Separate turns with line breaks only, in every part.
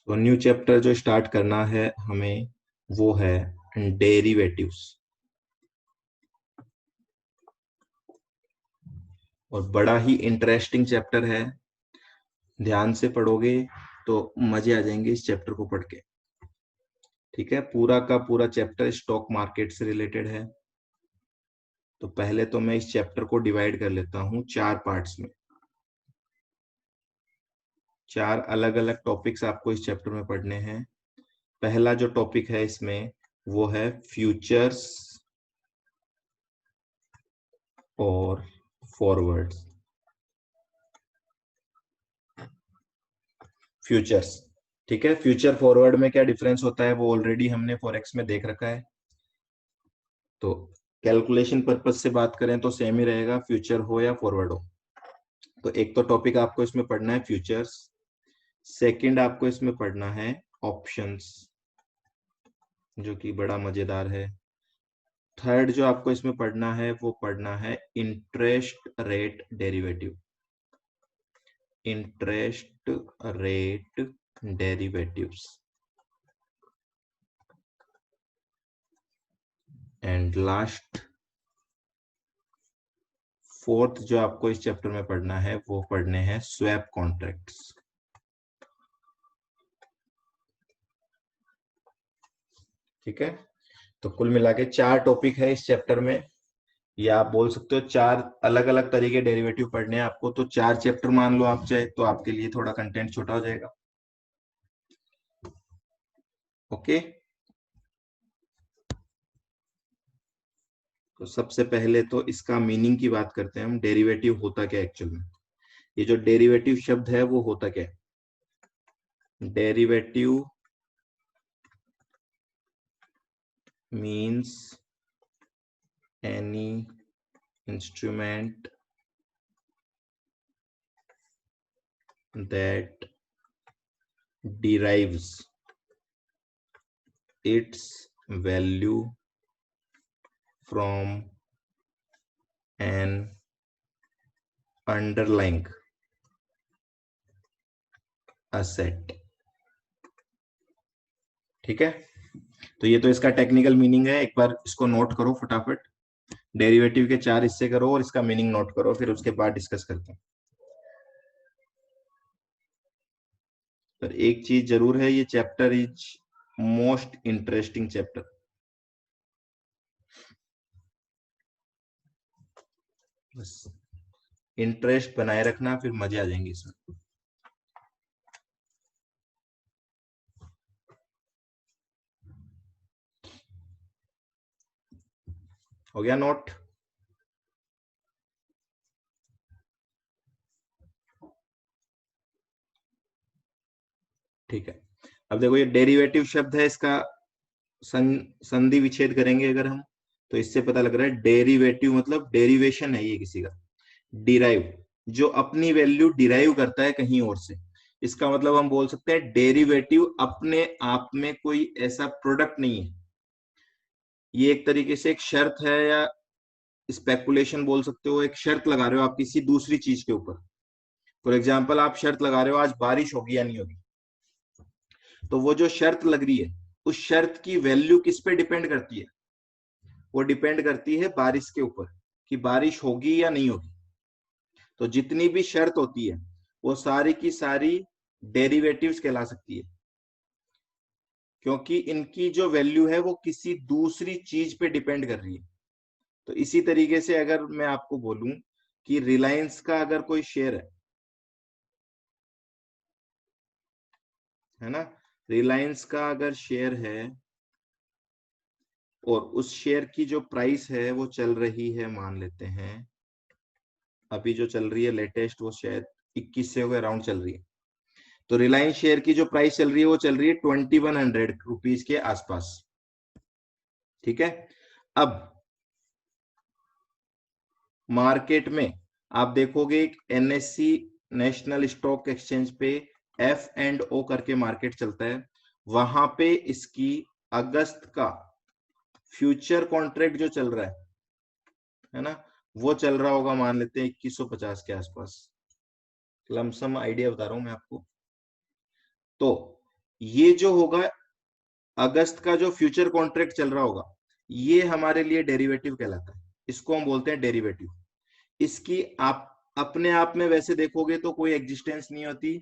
तो new chapter जो start करना है हमें वो है डेरिवेटिव्स। और बड़ा ही इंटरेस्टिंग चैप्टर है, ध्यान से पढ़ोगे तो मजे आ जाएंगे इस चैप्टर को पढ़ के। ठीक है, पूरा का पूरा चैप्टर स्टॉक मार्केट से रिलेटेड है। तो पहले तो मैं इस चैप्टर को डिवाइड कर लेता हूं चार पार्ट्स में। चार अलग अलग टॉपिक्स आपको इस चैप्टर में पढ़ने हैं। पहला जो टॉपिक है इसमें वो है फ्यूचर्स और फॉरवर्ड्स। फ्यूचर्स, ठीक है। फ्यूचर फॉरवर्ड में क्या डिफरेंस होता है वो ऑलरेडी हमने फॉरेक्स में देख रखा है। तो कैलकुलेशन पर्पज से बात करें तो सेम ही रहेगा, फ्यूचर हो या फॉरवर्ड हो। तो एक तो टॉपिक आपको इसमें पढ़ना है फ्यूचर्स। सेकंड आपको इसमें पढ़ना है ऑप्शंस, जो कि बड़ा मजेदार है। थर्ड जो आपको इसमें पढ़ना है वो पढ़ना है interest rate derivative. Interest rate derivatives. And last fourth जो आपको इस चैप्टर में पढ़ना है वो पढ़ने हैं स्वैप कॉन्ट्रैक्ट्स। ठीक है, तो कुल मिला के चार टॉपिक है इस चैप्टर में, या आप बोल सकते हो चार अलग अलग तरीके डेरिवेटिव पढ़ने हैं आपको। तो चार चैप्टर मान लो आप चाहे, तो आपके लिए थोड़ा कंटेंट छोटा हो जाएगा। ओके, तो सबसे पहले तो इसका मीनिंग की बात करते हैं हम, डेरिवेटिव होता क्या एक्चुअल में। ये जो डेरिवेटिव शब्द है वो होता क्या है। Derivative means any instrument that derives its value from an underlying asset। ठीक है, तो ये तो इसका टेक्निकल मीनिंग है, एक बार इसको नोट करो फटाफट। डेरिवेटिव के चार हिस्से करो और इसका मीनिंग नोट करो, फिर उसके बाद डिस्कस करते हैं। पर एक चीज जरूर है, ये chapter is most interesting chapter. बस इंटरेस्ट बनाए रखना, फिर मजे आ जाएंगे इसमें। हो गया नोट। ठीक है, अब देखो ये डेरिवेटिव शब्द है, इसका संधि विच्छेद करेंगे अगर हम, तो इससे पता लग रहा है डेरिवेटिव मतलब डेरिवेशन है ये किसी का। डिराइव, जो अपनी वैल्यू डिराइव करता है कहीं और से। इसका मतलब हम बोल सकते हैं डेरिवेटिव अपने आप में कोई ऐसा प्रोडक्ट नहीं है, ये एक तरीके से एक शर्त है, या स्पेकुलेशन बोल सकते हो। एक शर्त लगा रहे हो आप किसी दूसरी चीज के ऊपर। फॉर एग्जाम्पल आप शर्त लगा रहे हो आज बारिश होगी या नहीं होगी। तो वो जो शर्त लग रही है, उस शर्त की वैल्यू किस पे डिपेंड करती है। वो डिपेंड करती है बारिश के ऊपर, कि बारिश होगी या नहीं होगी। तो जितनी भी शर्त होती है वो सारी की सारी डेरिवेटिव्स कहला सकती है, क्योंकि इनकी जो वैल्यू है वो किसी दूसरी चीज पे डिपेंड कर रही है। तो इसी तरीके से अगर मैं आपको बोलूं कि रिलायंस का अगर कोई शेयर है ना, रिलायंस का अगर शेयर है और उस शेयर की जो प्राइस है वो चल रही है, मान लेते हैं अभी जो चल रही है लेटेस्ट वो शायद 2100 के अराउंड चल रही है। तो रिलायंस शेयर की जो प्राइस चल रही है वो चल रही है 2100 रुपीज के आसपास। ठीक है, अब मार्केट में आप देखोगे एनएससी नेशनल स्टॉक एक्सचेंज पे F&O करके मार्केट चलता है, वहां पे इसकी अगस्त का फ्यूचर कॉन्ट्रैक्ट जो चल रहा है ना, वो चल रहा होगा मान लेते हैं 2150 के आसपास। लमसम आइडिया बता रहा हूं मैं आपको। तो ये जो होगा अगस्त का जो फ्यूचर कॉन्ट्रैक्ट चल रहा होगा, ये हमारे लिए डेरिवेटिव कहलाता है, इसको हम बोलते हैं डेरिवेटिव। इसकी आप अपने आप में वैसे देखोगे तो कोई एग्जिस्टेंस नहीं होती।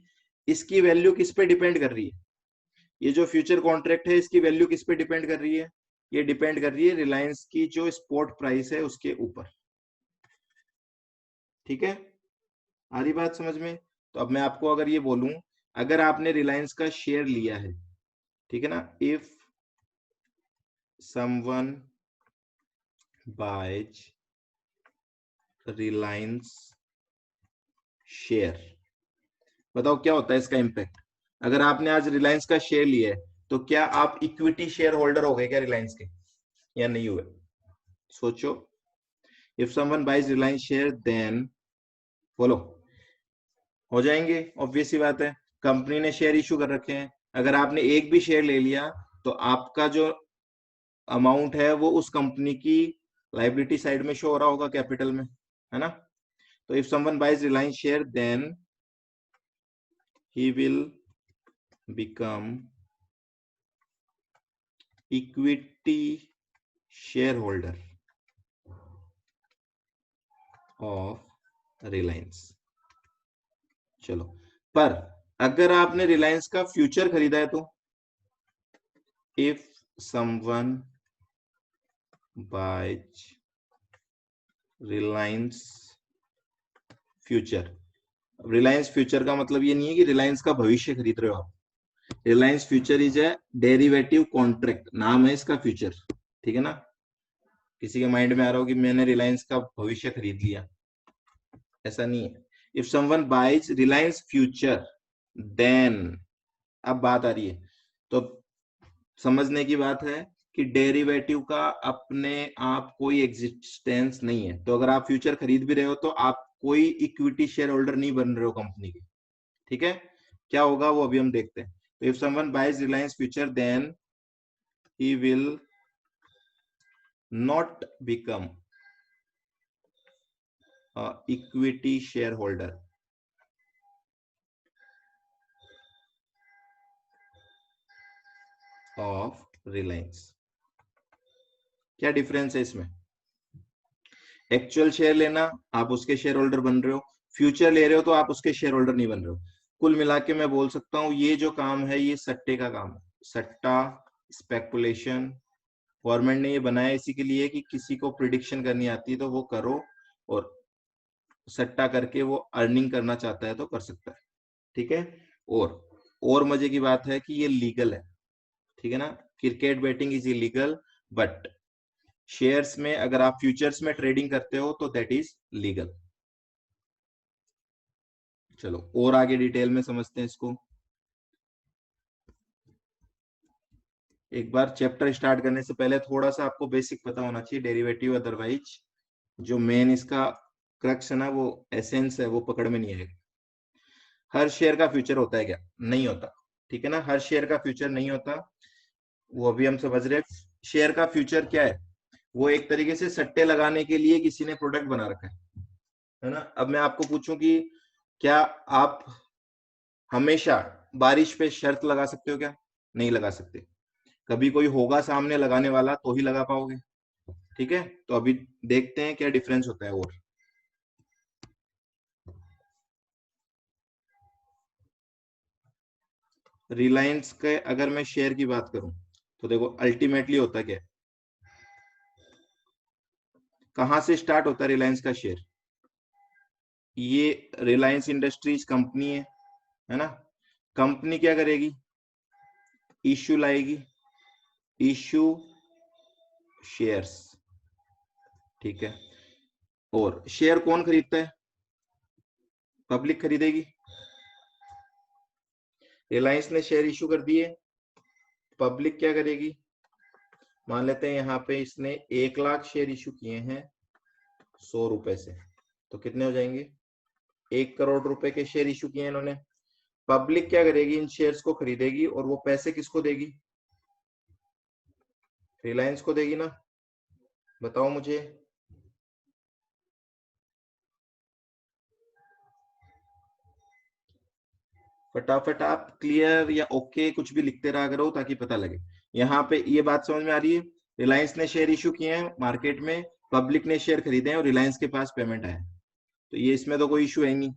इसकी वैल्यू किस पे डिपेंड कर रही है? ये जो फ्यूचर कॉन्ट्रैक्ट है इसकी वैल्यू किस पे डिपेंड कर रही है? ये डिपेंड कर रही है रिलायंस की जो स्पॉट प्राइस है उसके ऊपर। ठीक है, आ रही बात समझ में? तो अब मैं आपको अगर ये बोलूं, अगर आपने रिलायंस का शेयर लिया है, ठीक है ना, if someone buys Reliance share, बताओ क्या होता है इसका इम्पैक्ट? अगर आपने आज रिलायंस का शेयर लिया है तो क्या आप इक्विटी शेयर होल्डर हो गए क्या रिलायंस के, या नहीं हुए? सोचो। If someone buys Reliance share then, बोलो, हो जाएंगे, ऑब्वियस सी बात है। कंपनी ने शेयर इशू कर रखे हैं, अगर आपने एक भी शेयर ले लिया तो आपका जो अमाउंट है वो उस कंपनी की लाइबिलिटी साइड में शो हो रहा होगा, कैपिटल में, है ना? तो if someone buys Reliance share then he will become equity share holder of Reliance. चलो, पर अगर आपने रिलायंस का फ्यूचर खरीदा है तो if someone buys Reliance future, Reliance future का मतलब ये नहीं है कि रिलायंस का भविष्य खरीद रहे हो आप। Reliance future is a derivative contract, नाम है इसका फ्यूचर। ठीक है ना? किसी के माइंड में आ रहा हो कि मैंने रिलायंस का भविष्य खरीद लिया, ऐसा नहीं है। If someone buys Reliance future then, अब बात आ रही है, तो समझने की बात है कि डेरिवेटिव का अपने आप कोई एग्जिस्टेंस नहीं है। तो अगर आप फ्यूचर खरीद भी रहे हो तो आप कोई इक्विटी शेयर होल्डर नहीं बन रहे हो कंपनी के। ठीक है, क्या होगा वो अभी हम देखते हैं। तो if someone buys Reliance future then he will not become equity share holder of Reliance. क्या डिफरेंस है इसमें? एक्चुअल शेयर लेना, आप उसके शेयर होल्डर बन रहे हो। फ्यूचर ले रहे हो तो आप उसके शेयर होल्डर नहीं बन रहे हो। कुल मिला के मैं बोल सकता हूं ये जो काम है ये सट्टे का काम है, सट्टा, स्पेकुलेशन। गवर्नमेंट ने ये बनाया इसी के लिए कि किसी को प्रिडिक्शन करनी आती है तो वो करो, और सट्टा करके वो अर्निंग करना चाहता है तो कर सकता है। ठीक है, और मजे की बात है कि ये लीगल है। ठीक है ना? Cricket betting is illegal, but shares में अगर आप फ्यूचर्स में ट्रेडिंग करते हो तो दैट इज लीगल। चलो और आगे डिटेल में समझते हैं इसको। एक बार चैप्टर स्टार्ट करने से पहले थोड़ा सा आपको बेसिक पता होना चाहिए डेरिवेटिव, अदरवाइज जो मेन इसका क्रक्स है ना, वो एसेंस है, वो पकड़ में नहीं आएगा। हर शेयर का फ्यूचर होता है क्या? नहीं होता। ठीक है ना, हर शेयर का फ्यूचर नहीं होता, वो अभी हम समझ रहे हैं। शेयर का फ्यूचर क्या है? वो एक तरीके से सट्टे लगाने के लिए किसी ने प्रोडक्ट बना रखा है ना? अब मैं आपको पूछूं कि क्या आप हमेशा बारिश पे शर्त लगा सकते हो क्या? नहीं लगा सकते। कभी कोई होगा सामने लगाने वाला तो ही लगा पाओगे। ठीक है, तो अभी देखते हैं क्या डिफरेंस होता है। और रिलायंस के अगर मैं शेयर की बात करूं तो देखो अल्टीमेटली होता क्या है, कहां से स्टार्ट होता है रिलायंस का शेयर? ये रिलायंस इंडस्ट्रीज कंपनी है ना? कंपनी क्या करेगी? इश्यू लाएगी, इश्यू शेयर्स। ठीक है, और शेयर कौन खरीदता है? पब्लिक खरीदेगी। रिलायंस ने शेयर इश्यू कर दिए, पब्लिक क्या करेगी? मान लेते हैं यहाँ पे इसने 1 लाख शेयर इश्यू किए हैं 100 रुपए से, तो कितने हो जाएंगे? 1 करोड़ रुपए के शेयर इश्यू किए इन्होंने। पब्लिक क्या करेगी? इन शेयर्स को खरीदेगी, और वो पैसे किसको देगी? रिलायंस को देगी ना? बताओ मुझे। फटाफट आप क्लियर या ओके कुछ भी लिखते रहा करो ताकि पता लगे। यहाँ पे ये बात समझ में आ रही है, रिलायंस ने शेयर इशू किए हैं मार्केट में, पब्लिक ने शेयर खरीदे हैं और रिलायंस के पास पेमेंट आया, तो ये इसमें तो कोई इशू है नहीं।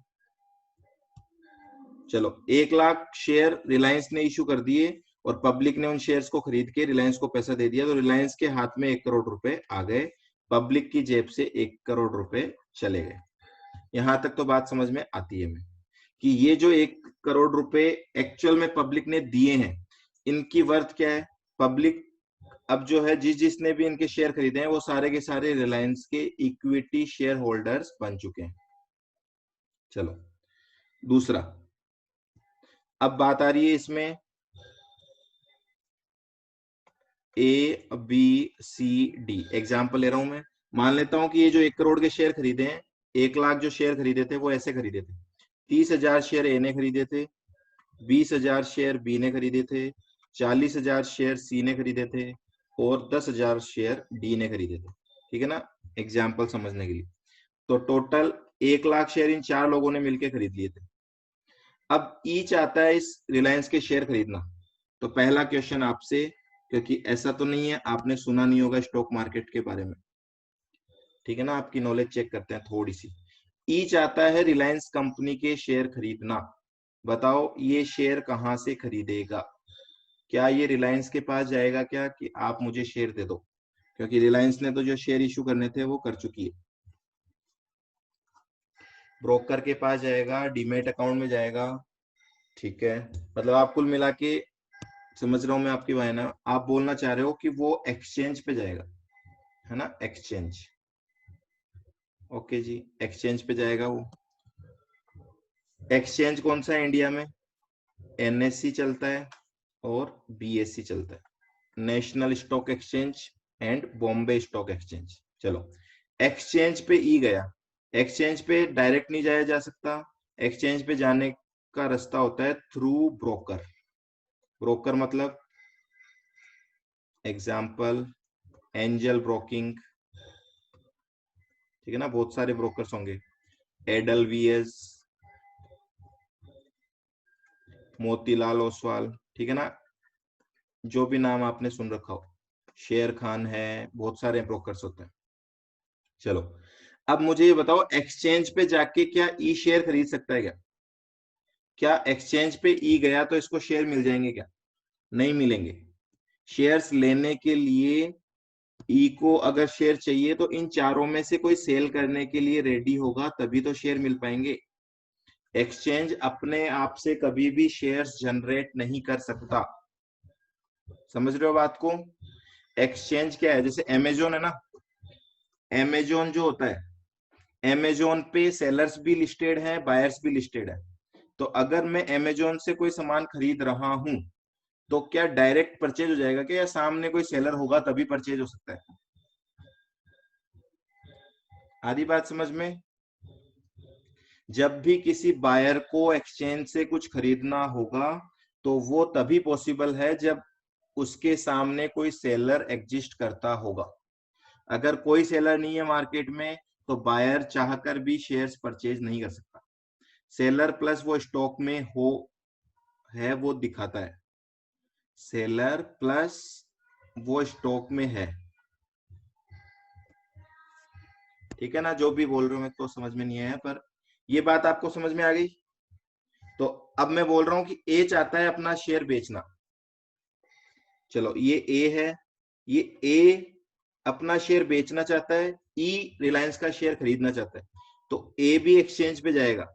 चलो 1 लाख शेयर रिलायंस ने इशू कर दिए और पब्लिक ने उन शेयर्स को खरीद के रिलायंस को पैसा दे दिया, तो रिलायंस के हाथ में 1 करोड़ रुपए आ गए, पब्लिक की जेब से 1 करोड़ रुपए चले गए। यहां तक तो बात समझ में आती है हमें कि ये जो 1 करोड़ रुपए एक्चुअल में पब्लिक ने दिए हैं, इनकी वर्थ क्या है। पब्लिक अब जो है जिसने भी इनके शेयर खरीदे हैं वो सारे के सारे रिलायंस के इक्विटी शेयर होल्डर्स बन चुके हैं। चलो दूसरा, अब बात आ रही है इसमें A B C D, example ले रहा हूं मैं। मान लेता हूं कि ये जो 1 करोड़ के शेयर खरीदे हैं, 1 लाख जो शेयर खरीदे थे वो ऐसे खरीदे थे, 30,000 शेयर ए ने खरीदे थे, 20,000 शेयर बी ने खरीदे थे, 40,000 शेयर सी ने खरीदे थे और 10,000 शेयर डी ने खरीदे थे। ठीक है ना, एग्जाम्पल समझने के लिए। तो टोटल 1 लाख शेयर इन 4 लोगों ने मिलकर खरीद लिए थे। अब ईच आता है इस रिलायंस के शेयर खरीदना, तो पहला क्वेश्चन आपसे, क्योंकि ऐसा तो नहीं है आपने सुना नहीं होगा स्टॉक मार्केट के बारे में, ठीक है ना, आपकी नॉलेज चेक करते हैं थोड़ी सी। ईच आता है रिलायंस कंपनी के शेयर खरीदना, बताओ ये शेयर कहां से खरीदेगा। क्या ये रिलायंस के पास जाएगा क्या कि आप मुझे शेयर दे दो, क्योंकि रिलायंस ने तो जो शेयर इशू करने थे वो कर चुकी है। ब्रोकर के पास जाएगा, डीमेट अकाउंट में जाएगा, ठीक है। मतलब आप कुल मिला के, समझ रहा हूं मैं आपकी वायना, आप बोलना चाह रहे हो कि वो एक्सचेंज पे जाएगा, है ना, एक्सचेंज। ओके जी, एक्सचेंज पे जाएगा वो। एक्सचेंज कौन सा है इंडिया में, एनएससी चलता है और बीएससी चलता है, national stock exchange and Bombay stock exchange. चलो एक्सचेंज पे ई गया, एक्सचेंज पे डायरेक्ट नहीं जाया जा सकता, एक्सचेंज पे जाने का रास्ता होता है थ्रू ब्रोकर। ब्रोकर मतलब एग्जाम्पल एंजल ब्रोकिंग, ठीक है ना, बहुत सारे ब्रोकर्स होंगे, एडलवीएस, मोतीलाल ओसवाल, ठीक है ना, जो भी नाम आपने सुन रखा हो, शेर खान है, बहुत सारे ब्रोकर्स होते हैं। चलो अब मुझे ये बताओ, एक्सचेंज पे जाके क्या ई शेयर खरीद सकता है क्या। क्या एक्सचेंज पे ई गया तो इसको शेयर मिल जाएंगे क्या, नहीं मिलेंगे। शेयर्स लेने के लिए ई को अगर शेयर चाहिए तो इन चारों में से कोई सेल करने के लिए रेडी होगा, तभी तो शेयर मिल पाएंगे। एक्सचेंज अपने आप से कभी भी शेयर्स जनरेट नहीं कर सकता, समझ रहे हो बात को। एक्सचेंज क्या है, जैसे अमेजोन है ना, अमेजोन जो होता है, अमेजोन पे सेलर्स भी लिस्टेड हैं, बायर्स भी लिस्टेड है। तो अगर मैं अमेजोन से कोई सामान खरीद रहा हूं तो क्या डायरेक्ट परचेज हो जाएगा क्या, या सामने कोई सेलर होगा तभी परचेज हो सकता है। आधी बात समझ में। जब भी किसी बायर को एक्सचेंज से कुछ खरीदना होगा तो वो तभी पॉसिबल है जब उसके सामने कोई सेलर एग्जिस्ट करता होगा। अगर कोई सेलर नहीं है मार्केट में तो बायर चाहकर भी शेयर्स परचेज नहीं कर सकता। सेलर प्लस वो स्टॉक में हो है वो दिखाता है, सेलर प्लस वो स्टॉक में है, ठीक है ना। जो भी बोल रहे हो मेरे को समझ में नहीं आया, पर ये बात आपको समझ में आ गई। तो अब मैं बोल रहा हूं कि ए चाहता है अपना शेयर बेचना, चलो ये ए है, ये ए अपना शेयर बेचना चाहता है, ई रिलायंस का शेयर खरीदना चाहता है, तो ए भी एक्सचेंज पे जाएगा,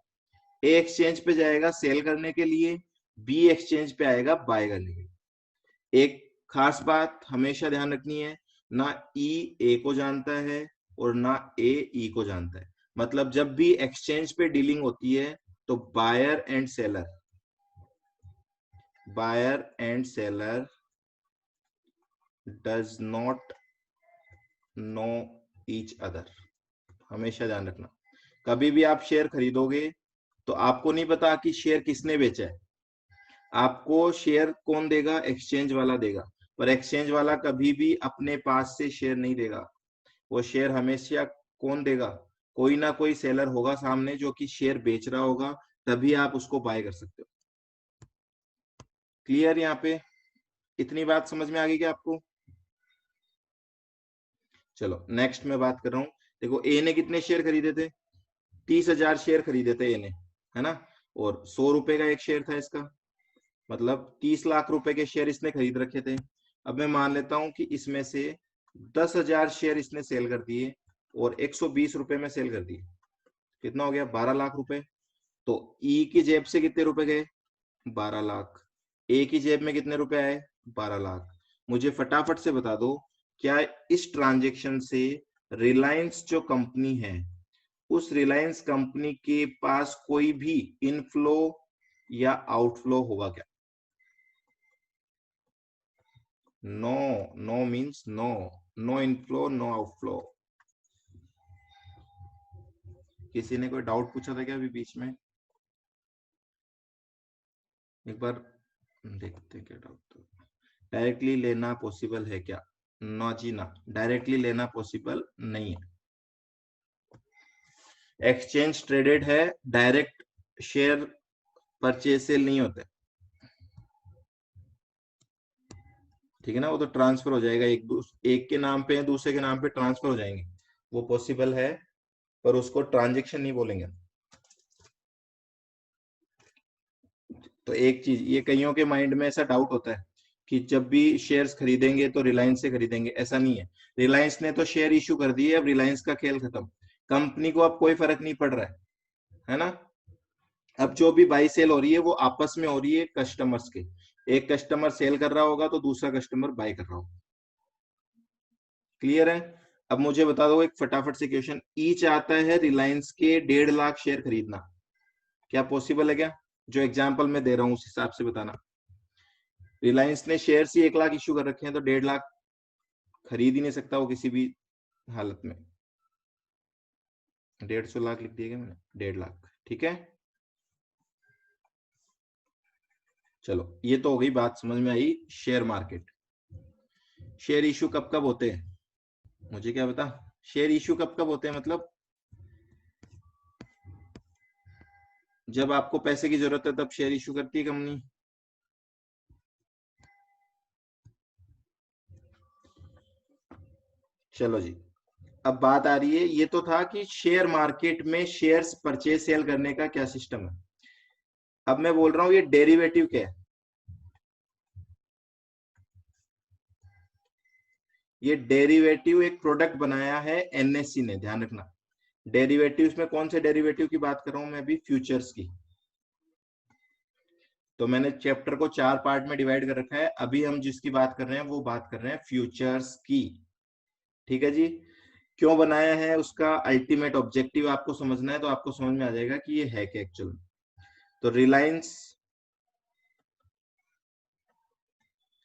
ए एक्सचेंज पे जाएगा सेल करने के लिए, बी एक्सचेंज पे आएगा बाय करने के लिए। एक खास बात हमेशा ध्यान रखनी है, ना ई ए को जानता है और ना ए ई को जानता है। मतलब जब भी एक्सचेंज पे डीलिंग होती है तो buyer and seller, buyer and seller does not know each other, हमेशा ध्यान रखना। कभी भी आप शेयर खरीदोगे तो आपको नहीं पता कि शेयर किसने बेचा है, आपको शेयर कौन देगा, एक्सचेंज वाला देगा। पर एक्सचेंज वाला कभी भी अपने पास से शेयर नहीं देगा, वो शेयर हमेशा कौन देगा, कोई ना कोई सेलर होगा सामने जो कि शेयर बेच रहा होगा, तभी आप उसको बाय कर सकते हो। क्लियर यहाँ पे? इतनी बात समझ में आ गई क्या आपको? चलो नेक्स्ट मैं बात कर रहा हूँ। देखो ए ने कितने शेयर खरीदे थे? 30,000 शेयर खरीदे थे ए ने, है ना? और 100 रुपए का एक शेयर था इसका, मतलब 30 लाख रुपए के शेयर इसने खरीद रखे थे। अब मैं मान लेता हूं कि इसमें से 10,000 शेयर इसने सेल कर दिए और 120 रुपए में सेल कर दिए। कितना हो गया? 12 लाख रुपए। तो ई की जेब से कितने रुपए गए? 12 लाख। ए की जेब में कितने रुपए आए? 12 लाख। मुझे फटाफट से बता दो, क्या इस ट्रांजेक्शन से रिलायंस जो कंपनी है, उस रिलायंस कंपनी के पास कोई भी इनफ्लो या आउटफ्लो होगा क्या? No. No means no. No inflow, no outflow. किसी ने कोई डाउट पूछा था क्या अभी बीच में? एक बार देखते हैं क्या डाउट। तो डायरेक्टली लेना पॉसिबल है क्या? नो जी ना, डायरेक्टली लेना पॉसिबल नहीं है। एक्सचेंज ट्रेडेड है, डायरेक्ट शेयर परचेज सेल नहीं होते, ठीक है ना? वो तो ट्रांसफर हो जाएगा, एक के नाम पे दूसरे के नाम पे ट्रांसफर हो जाएंगे, वो पॉसिबल है, पर उसको ट्रांजेक्शन नहीं बोलेंगे। तो एक चीज, ये कईयों के माइंड में ऐसा डाउट होता है कि जब भी शेयर्स खरीदेंगे तो रिलायंस से खरीदेंगे, ऐसा नहीं है। रिलायंस ने तो शेयर इशू कर दिए, अब रिलायंस का खेल खत्म। कंपनी को अब कोई फर्क नहीं पड़ रहा है ना? अब जो भी बाई सेल हो रही है वो आपस में हो रही है कस्टमर्स के। एक कस्टमर सेल कर रहा होगा तो दूसरा कस्टमर बाय कर रहा होगा। क्लियर है? अब मुझे बता दो एक फटाफट से क्वेश्चन, ई चाहता है रिलायंस के 1.5 लाख शेयर खरीदना, क्या पॉसिबल है क्या? जो एग्जाम्पल मैं दे रहा हूँ उस हिसाब से बताना। रिलायंस ने शेयर ही 1 लाख इश्यू कर रखे हैं, तो 1.5 लाख खरीद ही नहीं सकता वो किसी भी हालत में। 150 लाख लिख दिया मैंने, 1.5 लाख, ठीक है? चलो ये तो हो गई बात, समझ में I share market. Share issue कब कब होते हैं? मुझे क्या बता, शेयर इशू कब कब होते हैं? मतलब जब आपको पैसे की जरूरत है तब शेयर इशू करती है कंपनी। चलो जी, अब बात आ रही है, ये तो था कि शेयर मार्केट में शेयर्स परचेज सेल करने का क्या सिस्टम है। अब मैं बोल रहा हूं ये डेरिवेटिव क्या है। ये डेरिवेटिव एक प्रोडक्ट बनाया है एनएससी ने, ध्यान रखना। डेरिवेटिव्स में कौन से डेरिवेटिव की बात कर रहा हूं मैं अभी? फ्यूचर्स की। तो मैंने चैप्टर को 4 पार्ट में डिवाइड कर रखा है, अभी हम जिसकी बात कर रहे हैं वो बात कर रहे हैं फ्यूचर्स की, ठीक है जी? क्यों बनाया है, उसका अल्टीमेट ऑब्जेक्टिव आपको समझना है, तो आपको समझ में आ जाएगा कि ये है क्या एक्चुअल में। तो रिलायंस,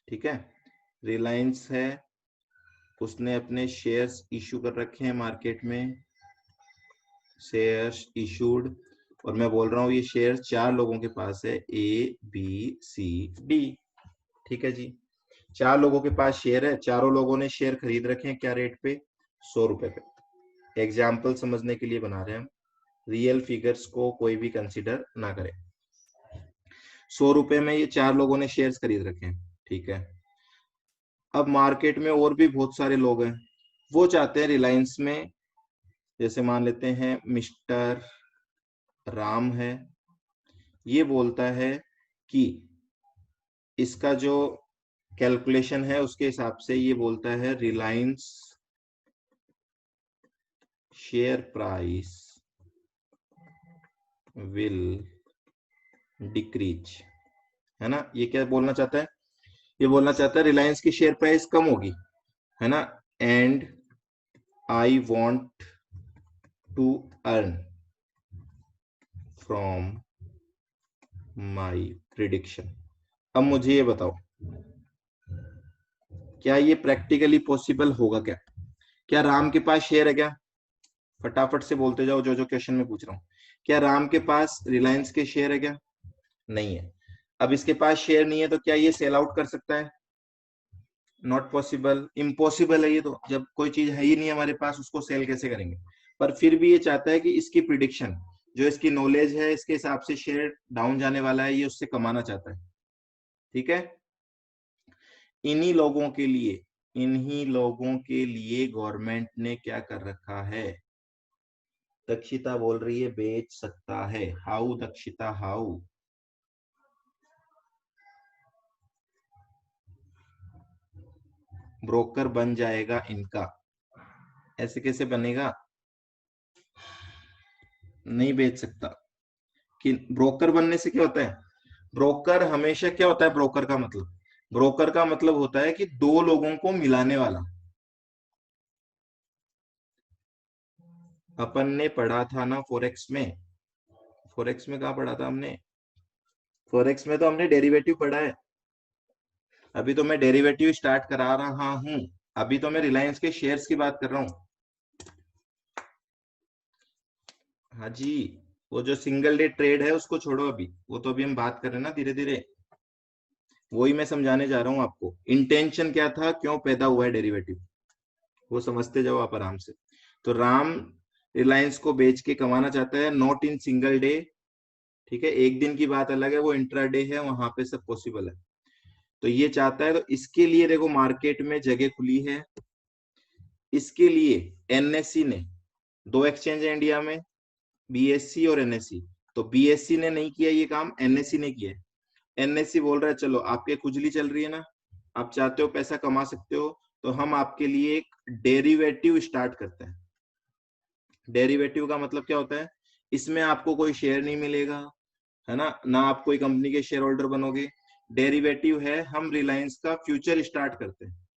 ठीक है, रिलायंस है, उसने अपने शेयर्स इशू कर रखे हैं मार्केट में, शेयर्स इशूड, और मैं बोल रहा हूं ये शेयर 4 लोगों के पास है, ए बी सी डी, ठीक है जी? 4 लोगों के पास शेयर है, चारों लोगों ने शेयर खरीद रखे हैं, क्या रेट पे? 100 रुपए पे। एग्जाम्पल समझने के लिए बना रहे हैं हम, रियल फिगर्स को कोई भी कंसिडर ना करें। 100 रुपए में ये 4 लोगों ने शेयर्स खरीद रखे हैं, ठीक है? अब मार्केट में और भी बहुत सारे लोग हैं, वो चाहते हैं रिलायंस में, जैसे मान लेते हैं मिस्टर राम है, ये बोलता है कि इसका जो कैलकुलेशन है उसके हिसाब से ये बोलता है Reliance share price will decrease, है ना? ये क्या बोलना चाहता है? ये बोलना चाहता है रिलायंस की शेयर प्राइस कम होगी, है ना? And I want to earn from my prediction. अब मुझे ये बताओ, क्या ये प्रैक्टिकली पॉसिबल होगा क्या? क्या राम के पास शेयर है क्या? फटाफट से बोलते जाओ जो जो क्वेश्चन में पूछ रहा हूँ। क्या राम के पास रिलायंस के शेयर है क्या? नहीं है। अब इसके पास शेयर नहीं है तो क्या ये सेल आउट कर सकता है? नॉट पॉसिबल, इम्पॉसिबल है ये तो। जब कोई चीज है ही नहीं हमारे पास, उसको सेल कैसे करेंगे? पर फिर भी ये चाहता है कि इसकी प्रिडिक्शन, जो इसकी नॉलेज है, इसके हिसाब से शेयर डाउन जाने वाला है, ये उससे कमाना चाहता है। ठीक है। इन्हीं लोगों के लिए गवर्नमेंट ने क्या कर रखा है, दक्षिता बोल रही है बेच सकता है। How Dakshita, how? ब्रोकर बन जाएगा इनका। ऐसे कैसे बनेगा? नहीं बेच सकता। कि ब्रोकर बनने से क्या होता है? ब्रोकर हमेशा क्या होता है? ब्रोकर का मतलब होता है कि दो लोगों को मिलाने वाला। अपन ने पढ़ा था ना फॉरेक्स में, फॉरेक्स में कहा पढ़ा था हमने? फॉरेक्स में तो हमने डेरिवेटिव पढ़ा है। अभी तो मैं डेरिवेटिव स्टार्ट करा रहा हूं। अभी तो मैं रिलायंस के शेयर्स की बात कर रहा हूं। हाँ जी। वो जो सिंगल डे ट्रेड है उसको छोड़ो अभी, वो तो अभी हम बात कर रहे हैं ना धीरे धीरे। वही मैं समझाने जा रहा हूँ आपको, इंटेंशन क्या था, क्यों पैदा हुआ है डेरिवेटिव, वो समझते जाओ आप आराम से। तो राम रिलायंस को बेच के कमाना चाहता है, नॉट इन सिंगल डे। ठीक है, एक दिन की बात अलग है, वो इंट्राडे है, वहां पे सब पॉसिबल है। तो ये चाहता है, तो इसके लिए देखो मार्केट में जगह खुली है। इसके लिए एनएससी ने, दो एक्सचेंज है इंडिया में, बीएससी और एनएससी। तो बीएससी ने नहीं किया ये काम, एनएससी ने किया। एनएससी बोल रहा है चलो आपके खुजली चल रही है ना, आप चाहते हो पैसा कमा सकते हो, तो हम आपके लिए एक डेरिवेटिव स्टार्ट करते हैं। डेरिवेटिव का मतलब क्या होता है? इसमें आपको कोई शेयर नहीं मिलेगा, है ना आप कोई कंपनी के शेयर होल्डर बनोगे। डेरिवेटिव है, हम रिलायंस का फ्यूचर स्टार्ट करते हैं।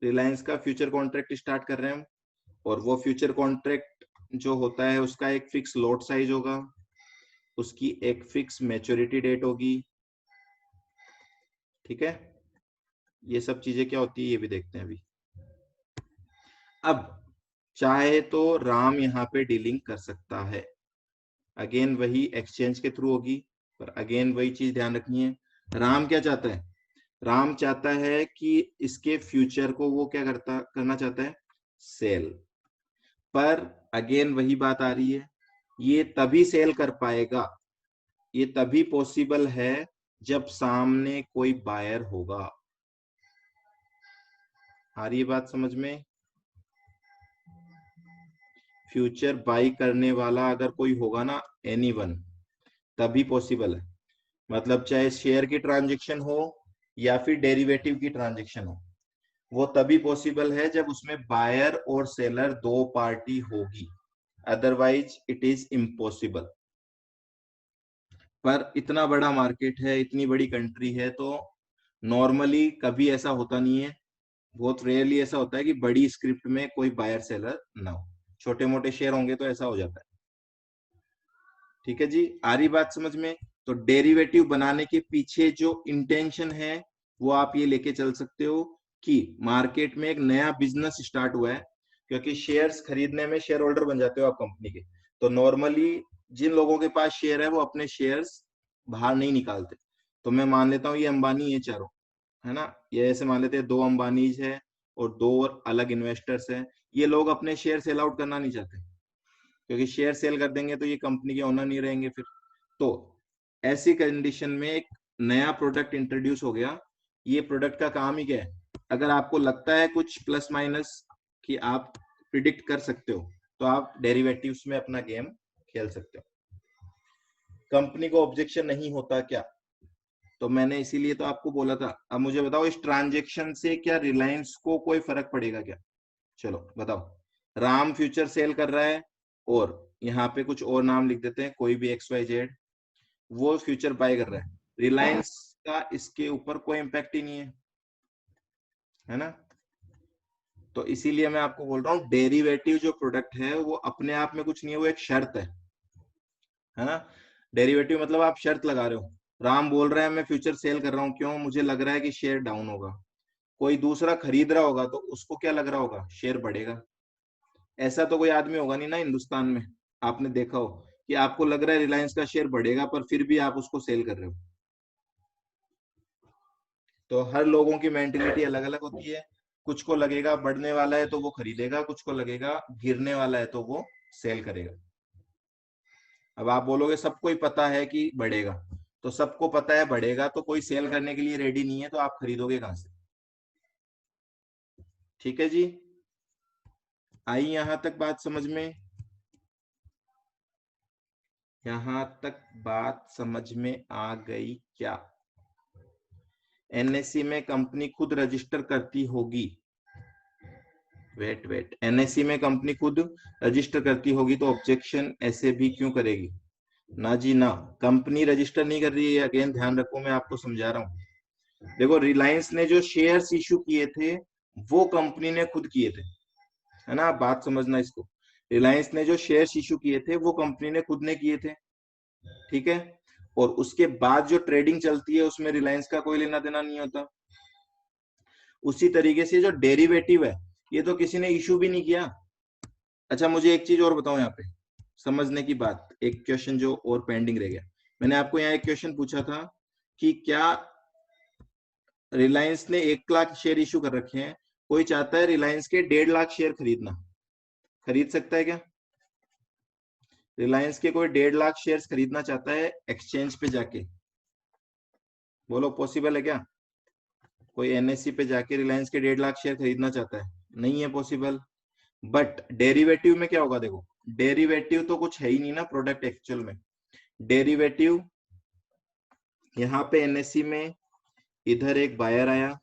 रिलायंस का फ्यूचर कॉन्ट्रैक्ट स्टार्ट कर रहे हैं हम। और वो फ्यूचर कॉन्ट्रैक्ट जो होता है उसका एक फिक्स लॉट साइज होगा, उसकी एक फिक्स मैच्योरिटी डेट होगी। ठीक है, ये सब चीजें क्या होती है ये भी देखते हैं अभी। अब चाहे तो राम यहाँ पे डीलिंग कर सकता है, अगेन वही एक्सचेंज के थ्रू होगी। पर अगेन वही चीज ध्यान रखनी है, राम क्या चाहता है? राम चाहता है कि इसके फ्यूचर को वो क्या करना चाहता है? सेल। पर अगेन वही बात आ रही है, ये तभी सेल कर पाएगा, ये तभी पॉसिबल है जब सामने कोई बायर होगा। आ रही है बात समझ में? फ्यूचर बाई करने वाला अगर कोई होगा ना, एनीवन, तभी पॉसिबल है। मतलब चाहे शेयर की ट्रांजेक्शन हो या फिर डेरिवेटिव की ट्रांजेक्शन हो, वो तभी पॉसिबल है जब उसमें बायर और सेलर दो पार्टी होगी, अदरवाइज इट इज इम्पॉसिबल। पर इतना बड़ा मार्केट है, इतनी बड़ी कंट्री है, तो नॉर्मली कभी ऐसा होता नहीं है। बहुत रेयरली ऐसा होता है कि बड़ी स्क्रिप्ट में कोई बायर सेलर ना हो, छोटे मोटे शेयर होंगे तो ऐसा हो जाता है। ठीक है जी, आ रही बात समझ में? तो डेरिवेटिव बनाने के पीछे जो इंटेंशन है वो आप ये लेके चल सकते हो कि मार्केट में एक नया बिजनेस स्टार्ट हुआ है। क्योंकि शेयर्स खरीदने में शेयर होल्डर बन जाते हो आप कंपनी के, तो नॉर्मली जिन लोगों के पास शेयर है वो अपने शेयर्स बाहर नहीं निकालते। तो मैं मान लेता हूँ ये अंबानी, ये चारों, है ना, ये ऐसे मान लेते हैं दो अंबानीज है और दो और अलग इन्वेस्टर्स है। ये लोग अपने शेयर सेल आउट करना नहीं चाहते, क्योंकि शेयर सेल कर देंगे तो ये कंपनी के ओनर नहीं रहेंगे फिर। तो ऐसी कंडीशन में एक नया प्रोडक्ट इंट्रोड्यूस हो गया। ये प्रोडक्ट का काम ही क्या है? अगर आपको लगता है कुछ प्लस माइनस कि आप प्रिडिक्ट कर सकते हो, तो आप डेरिवेटिव्स में अपना गेम खेल सकते हो। कंपनी को ऑब्जेक्शन नहीं होता क्या? तो मैंने इसीलिए तो आपको बोला था। अब मुझे बताओ इस ट्रांजेक्शन से क्या रिलायंस को कोई फर्क पड़ेगा क्या? चलो बताओ। राम फ्यूचर सेल कर रहा है, और यहाँ पे कुछ और नाम लिख देते हैं, कोई भी XYZ, वो फ्यूचर बाय कर रहा है। रिलायंस का इसके ऊपर कोई इम्पैक्ट ही नहीं है ना? तो इसीलिए मैं आपको बोल रहा हूँ डेरिवेटिव जो प्रोडक्ट है वो अपने आप में कुछ नहीं है, वो एक शर्त है ना? डेरिवेटिव मतलब आप शर्त लगा रहे हो। राम बोल रहा है मैं फ्यूचर सेल कर रहा हूँ, क्यों? मुझे लग रहा है कि शेयर डाउन होगा। कोई दूसरा खरीद रहा होगा तो उसको क्या लग रहा होगा? शेयर बढ़ेगा। ऐसा तो कोई आदमी होगा नहीं ना हिंदुस्तान में, आपने देखा हो कि आपको लग रहा है रिलायंस का शेयर बढ़ेगा पर फिर भी आप उसको सेल कर रहे हो। तो हर लोगों की मेंटेलिटी अलग अलग होती है। कुछ को लगेगा बढ़ने वाला है तो वो खरीदेगा, कुछ को लगेगा गिरने वाला है तो वो सेल करेगा। अब आप बोलोगे सबको ही पता है कि बढ़ेगा, तो सबको पता है बढ़ेगा, तो कोई सेल करने के लिए रेडी नहीं है, तो आप खरीदोगे कहां से? ठीक है जी, आई यहां तक बात समझ में? यहां तक बात समझ में आ गई क्या? एनएससी में कंपनी खुद रजिस्टर करती होगी। वेट, एनएससी में कंपनी खुद रजिस्टर करती होगी तो ऑब्जेक्शन ऐसे भी क्यों करेगी? ना जी ना, कंपनी रजिस्टर नहीं कर रही है। अगेन ध्यान रखो, मैं आपको समझा रहा हूँ। देखो, रिलायंस ने जो शेयर्स इशू किए थे वो कंपनी ने खुद किए थे, है ना? बात समझना इसको। रिलायंस ने जो शेयर्स इशू किए थे वो कंपनी ने खुद ने किए थे, ठीक है? और उसके बाद जो ट्रेडिंग चलती है उसमें रिलायंस का कोई लेना देना नहीं होता। उसी तरीके से जो डेरिवेटिव है ये तो किसी ने इशू भी नहीं किया। अच्छा, मुझे एक चीज और बताओ यहाँ पे समझने की बात, एक क्वेश्चन जो और पेंडिंग रह गया। मैंने आपको यहाँ एक क्वेश्चन पूछा था कि क्या रिलायंस ने 1 लाख शेयर इशू कर रखे हैं, कोई चाहता है रिलायंस के 1.5 लाख शेयर खरीदना, खरीद सकता है क्या? रिलायंस के कोई 1.5 लाख शेयर खरीदना चाहता है एक्सचेंज पे जाके, बोलो पॉसिबल है क्या? कोई एनएससी पे जाके रिलायंस के 1.5 लाख शेयर खरीदना चाहता है? नहीं है पॉसिबल। बट डेरिवेटिव में क्या होगा? देखो, डेरिवेटिव तो कुछ है ही नहीं ना प्रोडक्ट एक्चुअल में। डेरिवेटिव यहाँ पे एनएससी में इधर एक बायर आया,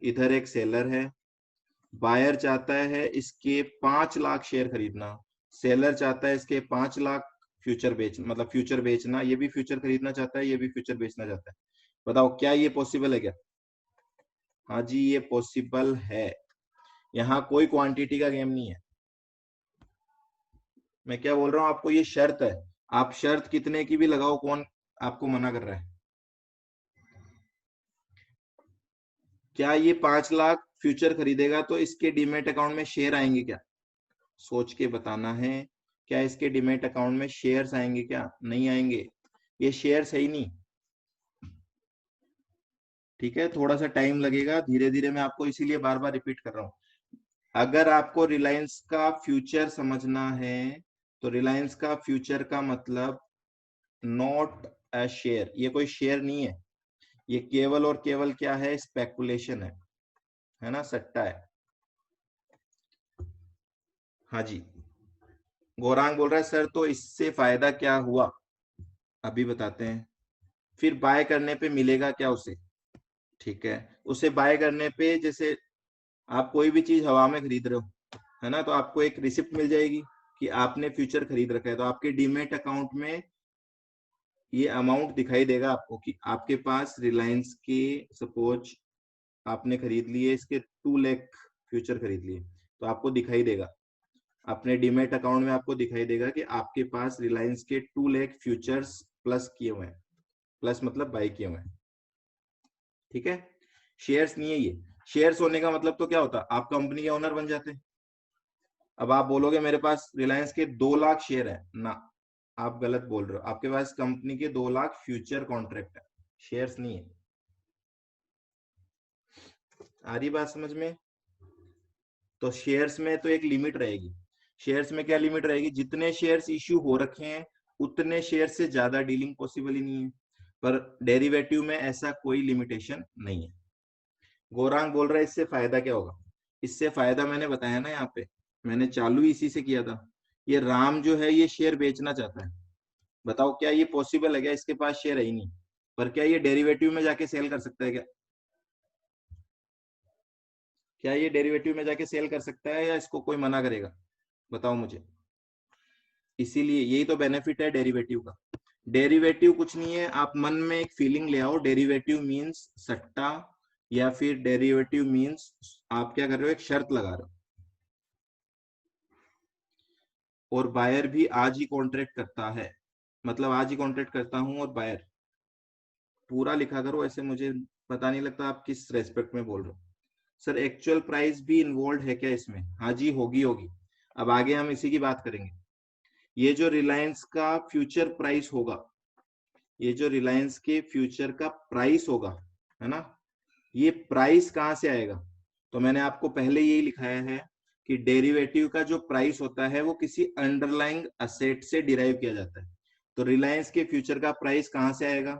इधर एक सेलर है। बायर चाहता है इसके 5 लाख शेयर खरीदना, सेलर चाहता है इसके 5 लाख फ्यूचर बेच, मतलब फ्यूचर बेचना, ये भी फ्यूचर खरीदना चाहता है, ये भी फ्यूचर बेचना चाहता है। बताओ क्या ये पॉसिबल है क्या? हाँ जी, ये पॉसिबल है। यहाँ कोई क्वांटिटी का गेम नहीं है। मैं क्या बोल रहा हूँ आपको, ये शर्त है। आप शर्त कितने की भी लगाओ, कौन आपको मना कर रहा है? क्या ये 5 लाख फ्यूचर खरीदेगा तो इसके डीमेट अकाउंट में शेयर आएंगे क्या? सोच के बताना है। क्या इसके डीमेट अकाउंट में शेयर्स आएंगे क्या? नहीं आएंगे, ये शेयर्स है ही नहीं। ठीक है, थोड़ा सा टाइम लगेगा, धीरे धीरे मैं आपको इसीलिए बार बार रिपीट कर रहा हूँ। अगर आपको रिलायंस का फ्यूचर समझना है तो रिलायंस का फ्यूचर का मतलब नॉट अ शेयर, ये कोई शेयर नहीं है, ये केवल और केवल क्या है? स्पेकुलेशन है ना, सट्टा है। हाँ जी, गौरांग बोल रहा है सर तो इससे फायदा क्या हुआ, अभी बताते हैं। फिर बाय करने पे मिलेगा क्या उसे? ठीक है, उसे बाय करने पे जैसे आप कोई भी चीज हवा में खरीद रहे हो, है ना, तो आपको एक रिसिप्ट मिल जाएगी कि आपने फ्यूचर खरीद रखा है, तो आपके डीमेट अकाउंट में ये अमाउंट दिखाई देगा आपको कि आपके पास रिलायंस के, सपोज आपने खरीद लिए इसके 2 लाख फ्यूचर खरीद लिए, तो आपको दिखाई देगा अपने डीमेट अकाउंट में, आपको दिखाई देगा कि आपके पास रिलायंस के 2 लाख फ्यूचर्स प्लस किए हुए हैं, प्लस मतलब बाय किए हुए हैं। ठीक है, शेयर्स नहीं है ये। शेयर्स होने का मतलब तो क्या होता, आप कंपनी के ओनर बन जाते। अब आप बोलोगे मेरे पास रिलायंस के 2 लाख शेयर है ना, आप गलत बोल रहे हो। आपके पास कंपनी के 2 लाख फ्यूचर कॉन्ट्रैक्ट है, शेयर्स नहीं है। आ रही बात समझ में? तो शेयर्स में तो एक लिमिट रहेगी। शेयर्स में क्या लिमिट रहेगी? जितने शेयर्स इश्यू हो रखे हैं उतने शेयर से ज्यादा डीलिंग पॉसिबल ही नहीं है। पर डेरिवेटिव में ऐसा कोई लिमिटेशन नहीं है। गौरांग बोल रहा है इससे फायदा क्या होगा? इससे फायदा मैंने बताया ना, यहाँ पे मैंने चालू इसी से किया था। ये राम जो है ये शेयर बेचना चाहता है, बताओ क्या ये पॉसिबल है क्या? इसके पास शेयर है ही नहीं, पर क्या ये डेरिवेटिव में जाके सेल कर सकता है क्या? क्या ये डेरिवेटिव में जाके सेल कर सकता है या इसको कोई मना करेगा? बताओ मुझे। इसीलिए यही तो बेनिफिट है डेरिवेटिव का। डेरिवेटिव कुछ नहीं है, आप मन में एक फीलिंग ले आओ, डेरिवेटिव मींस सट्टा, या फिर डेरिवेटिव मींस आप क्या कर रहे हो, एक शर्त लगा रहे हो। और बायर भी आज ही कॉन्ट्रैक्ट करता है, मतलब आज ही कॉन्ट्रैक्ट करता हूं, और बायर पूरा लिखा करो, ऐसे मुझे पता नहीं लगता आप किस रेस्पेक्ट में बोल रहे हो। सर एक्चुअल प्राइस भी इन्वॉल्व है क्या इसमें? हाँ जी, होगी होगी। अब आगे हम इसी की बात करेंगे। ये जो रिलायंस का फ्यूचर प्राइस होगा, ये जो रिलायंस के फ्यूचर का प्राइस होगा, है ना, ये प्राइस कहां से आएगा? तो मैंने आपको पहले यही लिखाया है कि डेरिवेटिव का जो प्राइस होता है वो किसी अंडरलाइंग असेट से डिराइव किया जाता है। तो रिलायंस के फ्यूचर का प्राइस कहां से आएगा?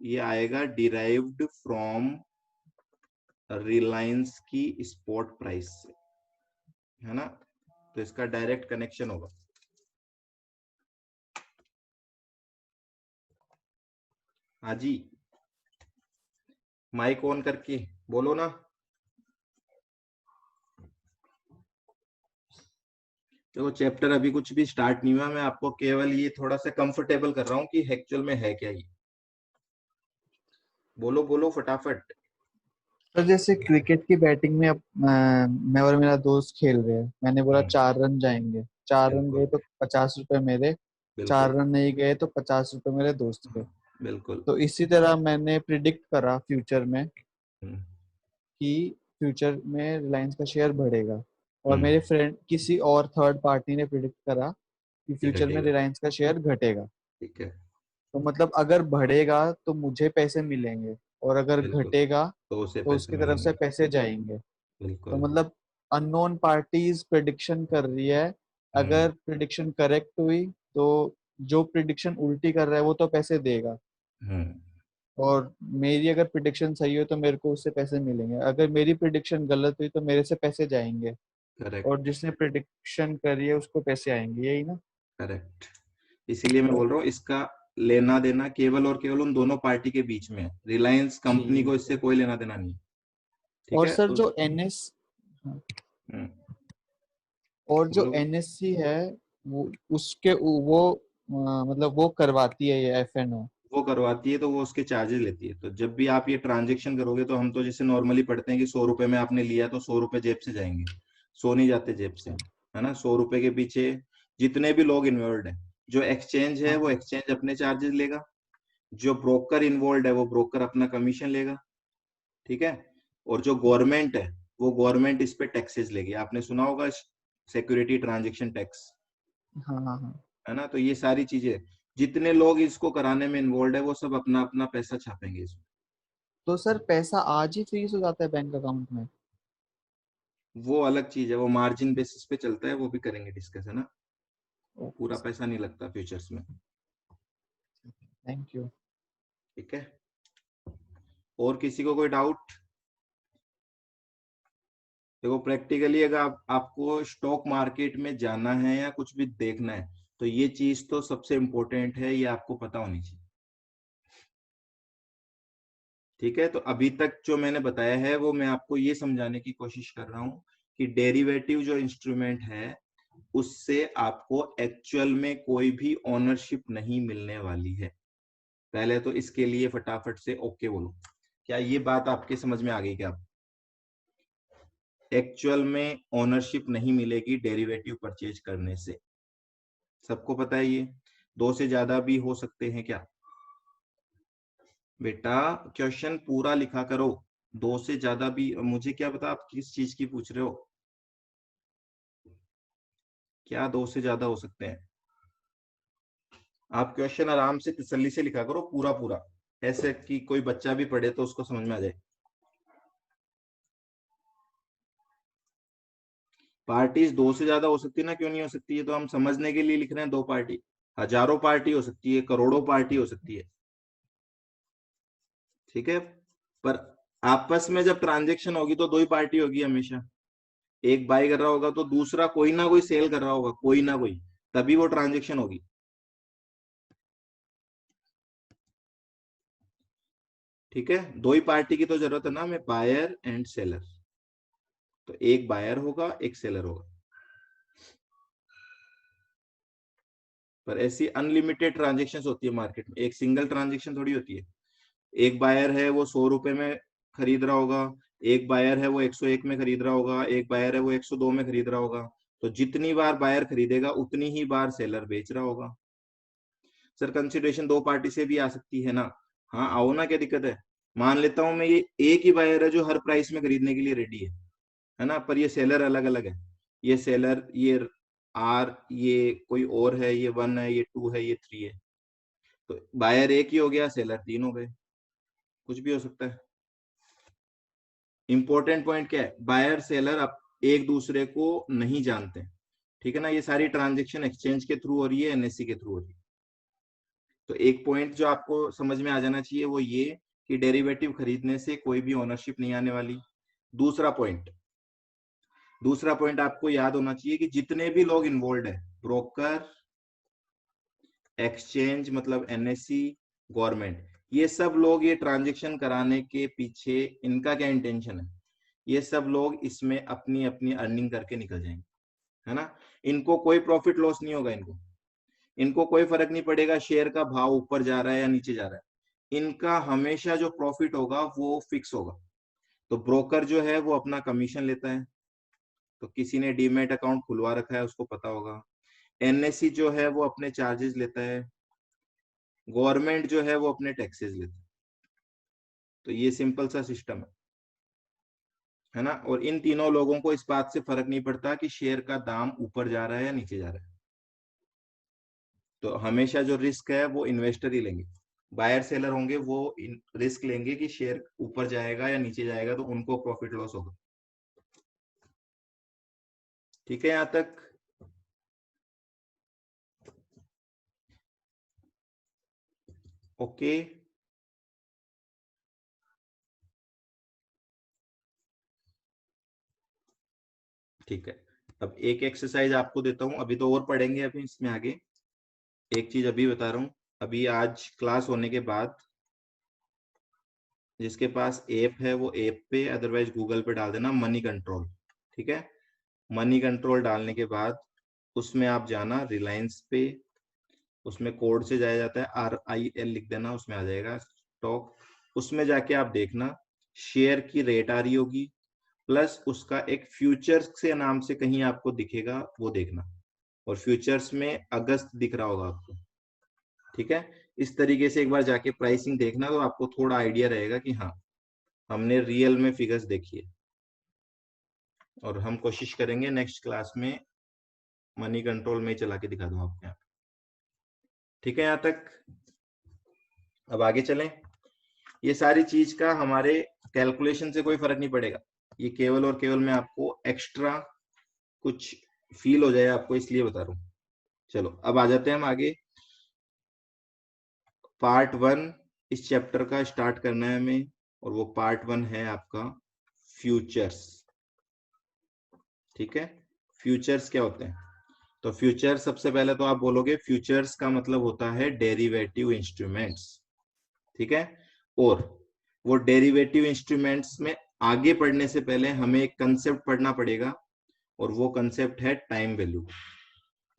ये आएगा डिराइव्ड फ्रॉम रिलायंस की स्पॉट प्राइस से, है ना? तो इसका डायरेक्ट कनेक्शन होगा। हाँ जी, माइक ऑन करके बोलो ना। देखो चैप्टर अभी कुछ भी स्टार्ट नहीं हुआ, मैं आपको केवल ये थोड़ा सा कंफर्टेबल कर रहा हूँ कि एक्चुअल में है क्या ये। बोलो बोलो फटाफट।
तो जैसे क्रिकेट की बैटिंग में अब मैं और मेरा दोस्त खेल रहे हैं, मैंने बोला
हम्म,
4 रन जाएंगे, 4 रन गए
बिल्कुल
तो 50 रुपए मेरे,
बिल्कुल।
4 रन नहीं गए तो 50 रुपए मेरे दोस्त के।
बिल्कुल।
तो इसी तरह मैंने प्रिडिक्ट करा फ्यूचर में
हम्म,
कि फ्यूचर में रिलायंस का शेयर बढ़ेगा, और
हम्म,
मेरे फ्रेंड किसी और थर्ड पार्टी ने प्रिडिक्ट करा कि
ये
फ्यूचर में
घटेगा।
रिलायंस का शेयर घटेगा।
ठीक है।
तो मतलब अगर बढ़ेगा तो मुझे पैसे मिलेंगे, और अगर
बिल्कुल,
घटेगा
तो उसे
तो
पैसे
उसकी तरफ से
मिलेंगे।
पैसे जाएंगे। तो
बिल्कुल।
मतलब अननोन पार्टीज प्रिडिक्शन कर रही है,
हम्म,
अगर प्रिडिक्शन करेक्ट हुई तो जो प्रिडिक्शन उल्टी कर रहा है वो तो पैसे देगा,
हम्म,
और मेरी अगर प्रिडिक्शन सही हो तो मेरे को उससे पैसे मिलेंगे, अगर मेरी प्रिडिक्शन गलत हुई तो मेरे से पैसे जाएंगे, और
करेक्ट।
जिसने प्रिडिक्शन करी है उसको पैसे आएंगे, यही ना?
करेक्ट। इसीलिए मैं बोल रहा हूँ इसका लेना देना केवल और केवल उन दोनों पार्टी के बीच में है, रिलायंस कंपनी को
ठीक
इससे
है।
कोई लेना देना नहीं। ठीक
और
है
सर
तो
जो एनएस,
हम्म,
और जो
बोलो बोलो।
एनएससी है वो उसके वो मतलब वो करवाती है ये एफएनओ।
वो करवाती है तो वो उसके चार्जेस लेती है। तो जब भी आप ये ट्रांजेक्शन करोगे तो हम तो जैसे नॉर्मली पढ़ते हैं कि 100 रुपए में आपने लिया तो 100 रुपए जेब से जाएंगे। 100 नहीं जाते जेब से, है ना? 100 रुपए के पीछे जितने भी लोग इन्वॉल्व है, जो एक्सचेंज है वो
हाँ
एक्सचेंज अपने चार्जेस लेगा, जो ब्रोकर इन्वॉल्व है वो ब्रोकर अपना कमीशन लेगा। ठीक है। और जो गवर्नमेंट है वो गवर्नमेंट इस पे टैक्सेस लेगी। आपने सुना होगा सिक्योरिटी ट्रांजेक्शन टैक्स,
हाँ हाँ हाँ।
है ना? तो ये सारी चीजें, जितने लोग इसको कराने में इन्वॉल्व है वो सब अपना अपना पैसा छापेंगे इसमें।
तो सर पैसा आज ही फ्रीज हो जाता है बैंक अकाउंट में?
वो अलग चीज है, वो मार्जिन बेसिस पे चलता है, वो भी करेंगे डिस्कस, है ना?
ओके
पूरा
सर,
पैसा नहीं लगता फ्यूचर्स में।
Thank you.
ठीक है। और किसी को कोई डाउट? देखो प्रैक्टिकली अगर आपको स्टॉक मार्केट में जाना है या कुछ भी देखना है तो ये चीज तो सबसे इम्पोर्टेंट है, ये आपको पता होनी चाहिए। ठीक है। तो अभी तक जो मैंने बताया है वो मैं आपको ये समझाने की कोशिश कर रहा हूँ कि डेरिवेटिव जो इंस्ट्रूमेंट है उससे आपको एक्चुअल में कोई भी ओनरशिप नहीं मिलने वाली है। पहले तो इसके लिए फटाफट से ओके बोलो। क्या ये बात आपके समझ में आ गई क्या? एक्चुअल में ओनरशिप नहीं मिलेगी डेरिवेटिव परचेज करने से। सबको पता है ये? दो से ज्यादा भी हो सकते हैं क्या? बेटा क्वेश्चन पूरा लिखा करो। दो से ज्यादा भी, मुझे क्या पता आप किस चीज की पूछ रहे हो। क्या दो से ज्यादा हो सकते हैं? आप क्वेश्चन आराम से तसल्ली से लिखा करो पूरा पूरा, ऐसे कि कोई बच्चा भी पढ़े तो उसको समझ में आ जाए। पार्टीज दो से ज्यादा हो सकती है ना, क्यों नहीं हो सकती है? तो हम समझने के लिए लिख रहे हैं दो पार्टी। हजारों पार्टी हो सकती है, करोड़ों पार्टी हो सकती है। ठीक है। पर आपस में जब ट्रांजेक्शन होगी तो दो ही पार्टी होगी हमेशा। एक बाई कर रहा होगा तो दूसरा कोई ना कोई सेल कर रहा होगा, कोई ना कोई, तभी वो ट्रांजेक्शन होगी। ठीक है। दो ही पार्टी की तो जरूरत है ना हमें, बायर एंड सेलर। तो एक बायर होगा एक सेलर होगा। पर ऐसी अनलिमिटेड ट्रांजेक्शन होती है मार्केट में, एक सिंगल ट्रांजेक्शन थोड़ी होती है। एक बायर है वो 100 रुपए में खरीद रहा होगा, एक बायर है वो 101 में खरीद रहा होगा, एक बायर है वो 102 में खरीद रहा होगा। तो जितनी बार बायर खरीदेगा उतनी ही बार सेलर बेच रहा होगा। सर कंसिडरेशन दो पार्टी से भी आ सकती है ना? हाँ आओ ना, क्या दिक्कत है? मान लेता हूं मैं ये एक ही बायर है जो हर प्राइस में खरीदने के लिए रेडी है ना? पर ये सेलर अलग अलग है। ये सेलर ये आर, ये कोई और है, ये 1 है, ये 2 है, ये 3 है। तो बायर एक ही हो गया, सेलर तीन हो गए। कुछ भी हो सकता है। इंपॉर्टेंट पॉइंट क्या है? बायर सेलर अब एक दूसरे को नहीं जानते। ठीक है ना। ये सारी ट्रांजेक्शन एक्सचेंज के थ्रू हो रही है, एनएससी के थ्रू हो रही है। तो एक पॉइंट जो आपको समझ में आ जाना चाहिए वो ये कि डेरिवेटिव खरीदने से कोई भी ओनरशिप नहीं आने वाली। दूसरा पॉइंट आपको याद होना चाहिए कि जितने भी लोग इन्वॉल्व है, ब्रोकर, एक्सचेंज मतलब एनएससी, गवर्नमेंट, ये सब लोग ये ट्रांजेक्शन कराने के पीछे इनका क्या इंटेंशन है, ये सब लोग इसमें अपनी अपनी अर्निंग करके निकल जाएंगे, है ना। इनको कोई प्रॉफिट लॉस नहीं होगा, इनको कोई फर्क नहीं पड़ेगा शेयर का भाव ऊपर जा रहा है या नीचे जा रहा है। इनका हमेशा जो प्रॉफिट होगा वो फिक्स होगा। तो ब्रोकर जो है वो अपना कमीशन लेता है, तो किसी ने डीमेट अकाउंट खुलवा रखा है उसको पता होगा। एनएससी जो है वो अपने चार्जेस लेता है, गवर्नमेंट जो है वो अपने टैक्सेस लेता है। तो ये सिंपल सा सिस्टम है ना। और इन तीनों लोगों को इस बात से फर्क नहीं पड़ता कि शेयर का दाम ऊपर जा रहा है या नीचे जा रहा है। तो हमेशा जो रिस्क है वो इन्वेस्टर ही लेंगे, बायर सेलर होंगे वो रिस्क लेंगे कि शेयर ऊपर जाएगा या नीचे जाएगा, तो उनको प्रॉफिट लॉस होगा। ठीक है यहां तक। ओके, ठीक है। अब एक एक्सरसाइज आपको देता हूं, अभी तो और पढ़ेंगे अभी इसमें आगे। एक चीज अभी बता रहा हूं, अभी आज क्लास होने के बाद जिसके पास ऐप है वो ऐप पे, अदरवाइज गूगल पे डाल देना मनी कंट्रोल। ठीक है, मनी कंट्रोल डालने के बाद उसमें आप जाना रिलायंस पे, उसमें कोड से जाया जाता है RIL लिख देना, उसमें आ जाएगा स्टॉक। उसमें जाके आप देखना शेयर की रेट आ रही होगी, प्लस उसका एक फ्यूचर्स से नाम से कहीं आपको दिखेगा वो देखना, और फ्यूचर्स में अगस्त दिख रहा होगा आपको। ठीक है, इस तरीके से एक बार जाके प्राइसिंग देखना तो आपको थोड़ा आइडिया रहेगा कि हाँ हमने रियल में फिगर्स देखी है। और हम कोशिश करेंगे नेक्स्ट क्लास में मनी कंट्रोल में ही चला के दिखा दूं आपको यहाँ। ठीक है यहाँ तक। अब आगे चलें। ये सारी चीज का हमारे कैलकुलेशन से कोई फर्क नहीं पड़ेगा, ये केवल और केवल मैं आपको एक्स्ट्रा कुछ फील हो जाए आपको इसलिए बता रहा हूं। चलो अब आ जाते हैं हम आगे। पार्ट 1 इस चैप्टर का स्टार्ट करना है हमें, और वो पार्ट 1 है आपका फ्यूचर्स। ठीक है, फ्यूचर्स क्या होते हैं? तो फ्यूचर सबसे पहले तो आप बोलोगे फ्यूचर्स का मतलब होता है डेरिवेटिव इंस्ट्रूमेंट्स। ठीक है, और वो डेरिवेटिव इंस्ट्रूमेंट्स में आगे पढ़ने से पहले हमें एक कंसेप्ट पढ़ना पड़ेगा, और वो कंसेप्ट है टाइम वैल्यू।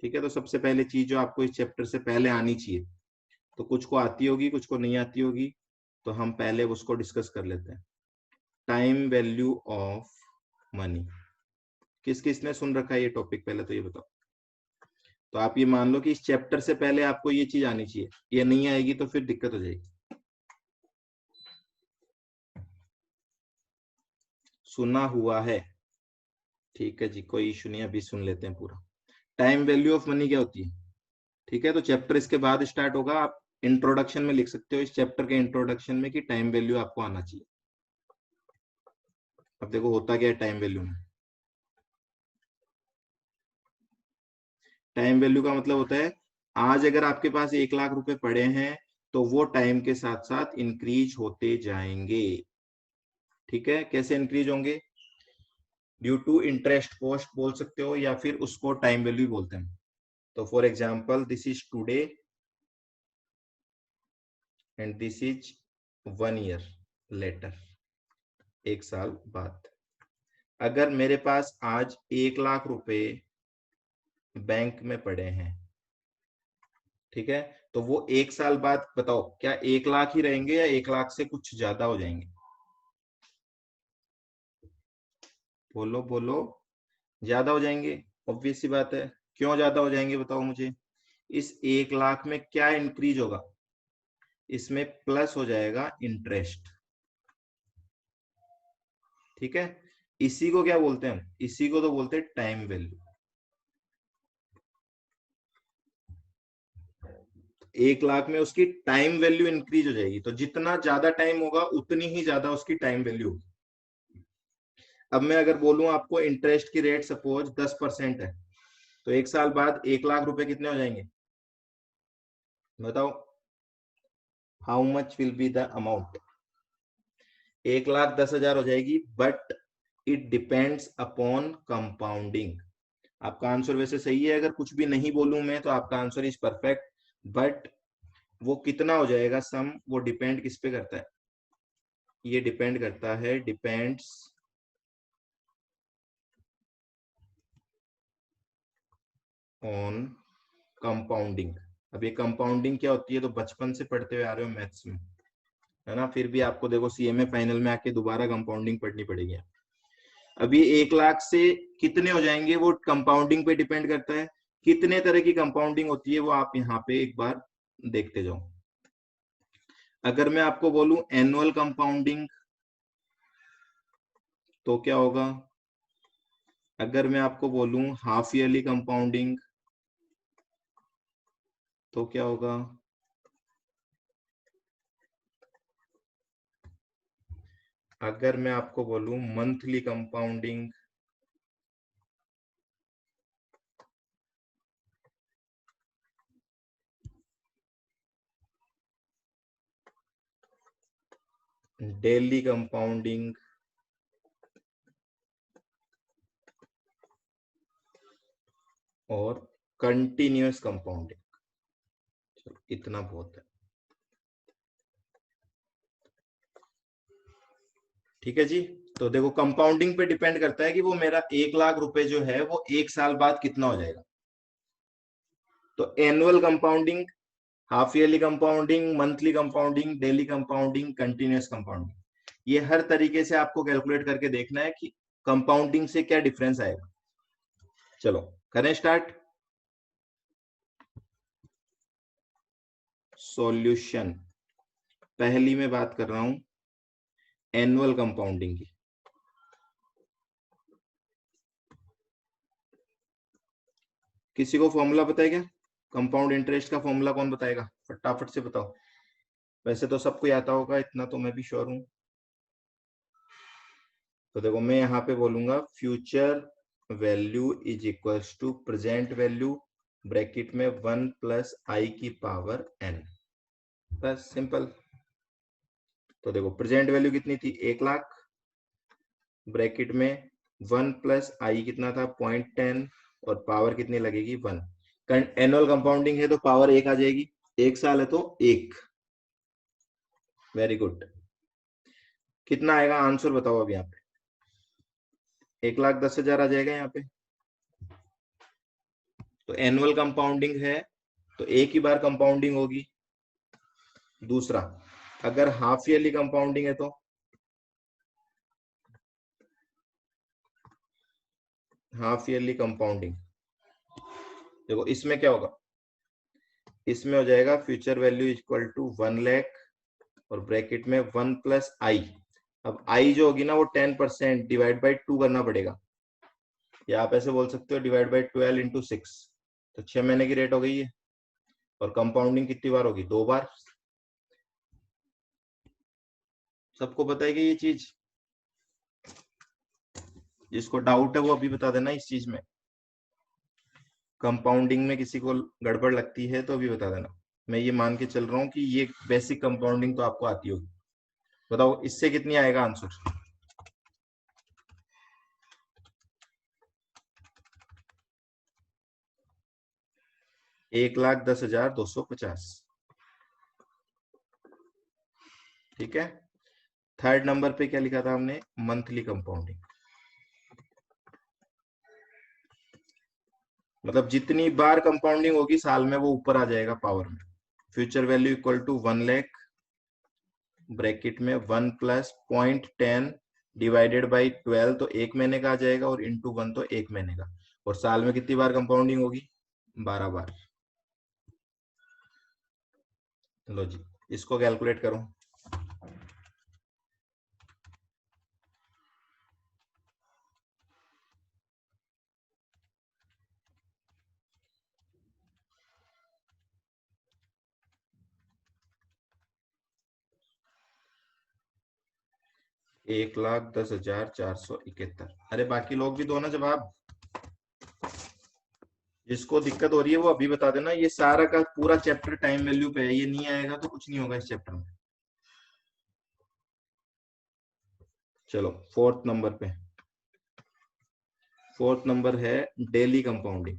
ठीक है, तो सबसे पहले चीज जो आपको इस चैप्टर से पहले आनी चाहिए, तो कुछ को आती होगी कुछ को नहीं आती होगी, तो हम पहले उसको डिस्कस कर लेते हैं। Time value of money. किस किस ने सुन रखा है ये टॉपिक, पहले तो ये बताओ। तो आप ये मान लो कि इस चैप्टर से पहले आपको ये चीज आनी चाहिए, ये नहीं आएगी तो फिर दिक्कत हो जाएगी। सुना हुआ है, ठीक है जी, कोई इशू नहीं, अभी सुन लेते हैं पूरा। टाइम वैल्यू ऑफ मनी क्या होती है? ठीक है, तो चैप्टर इसके बाद स्टार्ट होगा, आप इंट्रोडक्शन में लिख सकते हो इस चैप्टर के इंट्रोडक्शन में कि टाइम वैल्यू आपको आना चाहिए। अब देखो होता क्या है टाइम वैल्यू में। टाइम वैल्यू का मतलब होता है आज अगर आपके पास 1 लाख रुपए पड़े हैं तो वो टाइम के साथ साथ इंक्रीज होते जाएंगे। ठीक है, कैसे इंक्रीज होंगे? ड्यू टू इंटरेस्ट कॉस्ट बोल सकते हो, या फिर उसको टाइम वैल्यू बोलते हैं। तो for example this is today and this is 1 year later, 1 साल बाद। अगर मेरे पास आज 1 लाख रुपए बैंक में पड़े हैं, ठीक है, तो वो 1 साल बाद बताओ क्या 1 लाख ही रहेंगे या 1 लाख से कुछ ज्यादा हो जाएंगे? बोलो बोलो, ज्यादा हो जाएंगे। ऑब्वियस सी बात है, क्यों ज्यादा हो जाएंगे बताओ मुझे। इस 1 लाख में क्या इंक्रीज होगा? इसमें प्लस हो जाएगा इंटरेस्ट। ठीक है, इसी को क्या बोलते हैं? इसी को तो बोलते हैं टाइम वैल्यू। 1 लाख में उसकी टाइम वैल्यू इंक्रीज हो जाएगी, तो जितना ज्यादा टाइम होगा उतनी ही ज्यादा उसकी टाइम वैल्यू होगी। अब मैं अगर बोलूं आपको इंटरेस्ट की रेट सपोज 10% है, तो 1 साल बाद 1 लाख रुपए कितने हो जाएंगे, बताओ। How much will be the amount? 1,10,000 हो जाएगी, but it depends upon compounding. आपका आंसर वैसे सही है, अगर कुछ भी नहीं बोलूं मैं तो आपका आंसर इज परफेक्ट, बट वो कितना हो जाएगा सम, वो डिपेंड किस पे करता है, ये डिपेंड करता है, डिपेंड्स ऑन कंपाउंडिंग। अब ये कंपाउंडिंग क्या होती है तो बचपन से पढ़ते हुए आ रहे हो मैथ्स में, है ना, फिर भी आपको देखो सीएमए फाइनल में आके दोबारा कंपाउंडिंग पढ़नी पड़ेगी। अभी 1 लाख से कितने हो जाएंगे वो कंपाउंडिंग पे डिपेंड करता है, कितने तरह की कंपाउंडिंग होती है वो आप यहाँ पे एक बार देखते जाओ। अगर मैं आपको बोलूं एनुअल कंपाउंडिंग तो क्या होगा, अगर मैं आपको बोलूं हाफ ईयरली कंपाउंडिंग तो क्या होगा, अगर मैं आपको बोलूं मंथली कंपाउंडिंग डेली कंपाउंडिंग और कंटिन्यूअस कंपाउंडिंग, चलो इतना बहुत है, ठीक है जी। तो देखो कंपाउंडिंग पे डिपेंड करता है कि वो मेरा 1 लाख रुपए जो है वो 1 साल बाद कितना हो जाएगा। तो annual compounding, half yearly compounding, monthly compounding, daily compounding, continuous compounding, ये हर तरीके से आपको कैलकुलेट करके देखना है कि कंपाउंडिंग से क्या डिफरेंस आएगा। चलो करें स्टार्ट। सॉल्यूशन, पहली मैं बात कर रहा हूं एनुअल कंपाउंडिंग की। किसी को फॉर्मूला पता है क्या, कंपाउंड इंटरेस्ट का फॉर्मूला कौन बताएगा, फटाफट से बताओ। वैसे तो सबको आता होगा, इतना तो मैं भी श्योर हूं। तो देखो मैं यहाँ पे बोलूंगा future value is equals to present value bracket में 1 + i⁴n, बस सिंपल। तो देखो प्रेजेंट वैल्यू कितनी थी 1 लाख, ब्रैकेट में 1 + i कितना था 0.10 और पावर कितनी लगेगी 1। एनुअल कंपाउंडिंग है तो पावर 1 आ जाएगी, 1 साल है तो 1। Very good. कितना आएगा आंसर बताओ अब यहाँ पे, 1,10,000 आ जाएगा यहाँ पे। तो एनुअल कंपाउंडिंग है तो एक ही बार कंपाउंडिंग होगी। दूसरा, अगर हाफ ईयरली कंपाउंडिंग है तो हाफ ईयरली कंपाउंडिंग, देखो इसमें क्या होगा, इसमें हो जाएगा future value equal to 1 lakh और ब्रैकेट में 1 + i। अब i जो होगी ना वो 10% डिवाइड बाई 2 करना पड़ेगा, या आप ऐसे बोल सकते हो डिवाइड बाई 12 × 6, तो 6 महीने की रेट हो गई है। और कंपाउंडिंग कितनी बार होगी, 2 बार। सबको पता है कि ये चीज, जिसको डाउट है वो अभी बता देना इस चीज में, कंपाउंडिंग में किसी को गड़बड़ लगती है तो अभी बता देना। मैं ये मान के चल रहा हूँ कि ये बेसिक कंपाउंडिंग तो आपको आती होगी। बताओ इससे कितनी आएगा आंसर, 1,10,250। ठीक है। थर्ड नंबर पे क्या लिखा था हमने, मंथली कंपाउंडिंग, मतलब जितनी बार कंपाउंडिंग होगी साल में वो ऊपर आ जाएगा पावर में। Future value equal to 1 lakh bracket में 1 + 0.10 डिवाइडेड बाई 12, तो 1 महीने का आ जाएगा, और इंटू 1 तो 1 महीने का। और साल में कितनी बार कंपाउंडिंग होगी, 12 बार। लो जी, इसको कैलकुलेट करो। 1,10,471। अरे बाकी लोग भी दो ना जवाब। जिसको दिक्कत हो रही है वो अभी बता देना। ये सारा का पूरा चैप्टर टाइम वैल्यू पे है, ये नहीं आएगा तो कुछ नहीं होगा इस चैप्टर में। चलो फोर्थ नंबर पे, फोर्थ नंबर है डेली कंपाउंडिंग।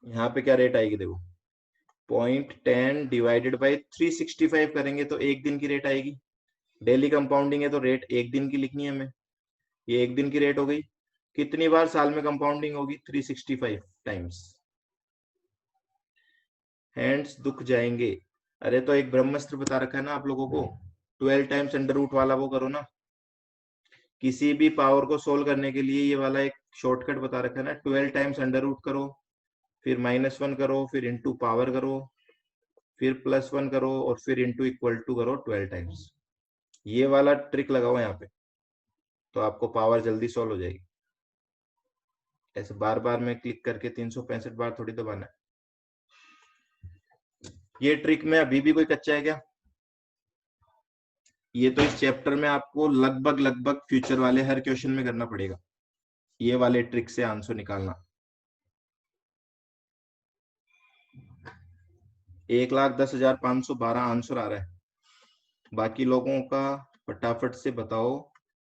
यहाँ पे क्या रेट आएगी देखो, 0.10 डिवाइडेड बाई 365 करेंगे तो एक दिन की रेट आएगी। डेली कंपाउंडिंग है तो रेट एक दिन की लिखनी है हमें, ये एक दिन की रेट हो गई। कितनी बार साल में कंपाउंडिंग होगी, 365 टाइम्स। हैंड्स दुख जाएंगे। अरे तो एक ब्रह्मास्त्र बता रखा है ना आप लोगों को, 12 टाइम्स अंडर रूट वाला वो करो ना। किसी भी पावर को सोल्व करने के लिए ये वाला एक शॉर्टकट बता रखा है ना, 12 टाइम्स अंडर रूट करो, फिर -1 करो, फिर इंटू पावर करो, फिर +1 करो, और फिर इंटू इक्वल टू करो 12 टाइम्स। ये वाला ट्रिक लगाओ यहाँ पे, तो आपको पावर जल्दी सोल्व हो जाएगी। ऐसे बार बार में क्लिक करके 365 बार थोड़ी दबाना है। ये ट्रिक में अभी भी कोई कच्चा है क्या? ये तो इस चैप्टर में आपको लगभग लगभग फ्यूचर वाले हर क्वेश्चन में करना पड़ेगा, ये वाले ट्रिक से आंसर निकालना। 1,10,512 आंसर आ रहा है। बाकी लोगों का फटाफट से बताओ,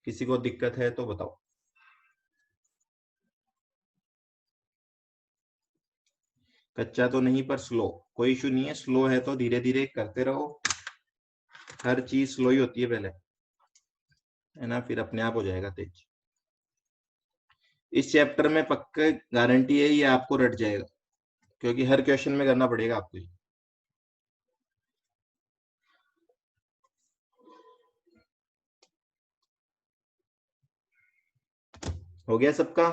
किसी को दिक्कत है तो बताओ। कच्चा तो नहीं पर स्लो, कोई इशू नहीं है, स्लो है तो धीरे धीरे करते रहो। हर चीज स्लो ही होती है पहले, है ना, फिर अपने आप हो जाएगा तेज। इस चैप्टर में पक्का गारंटी है ये आपको रट जाएगा, क्योंकि हर क्वेश्चन में करना पड़ेगा आपको। हो गया सबका?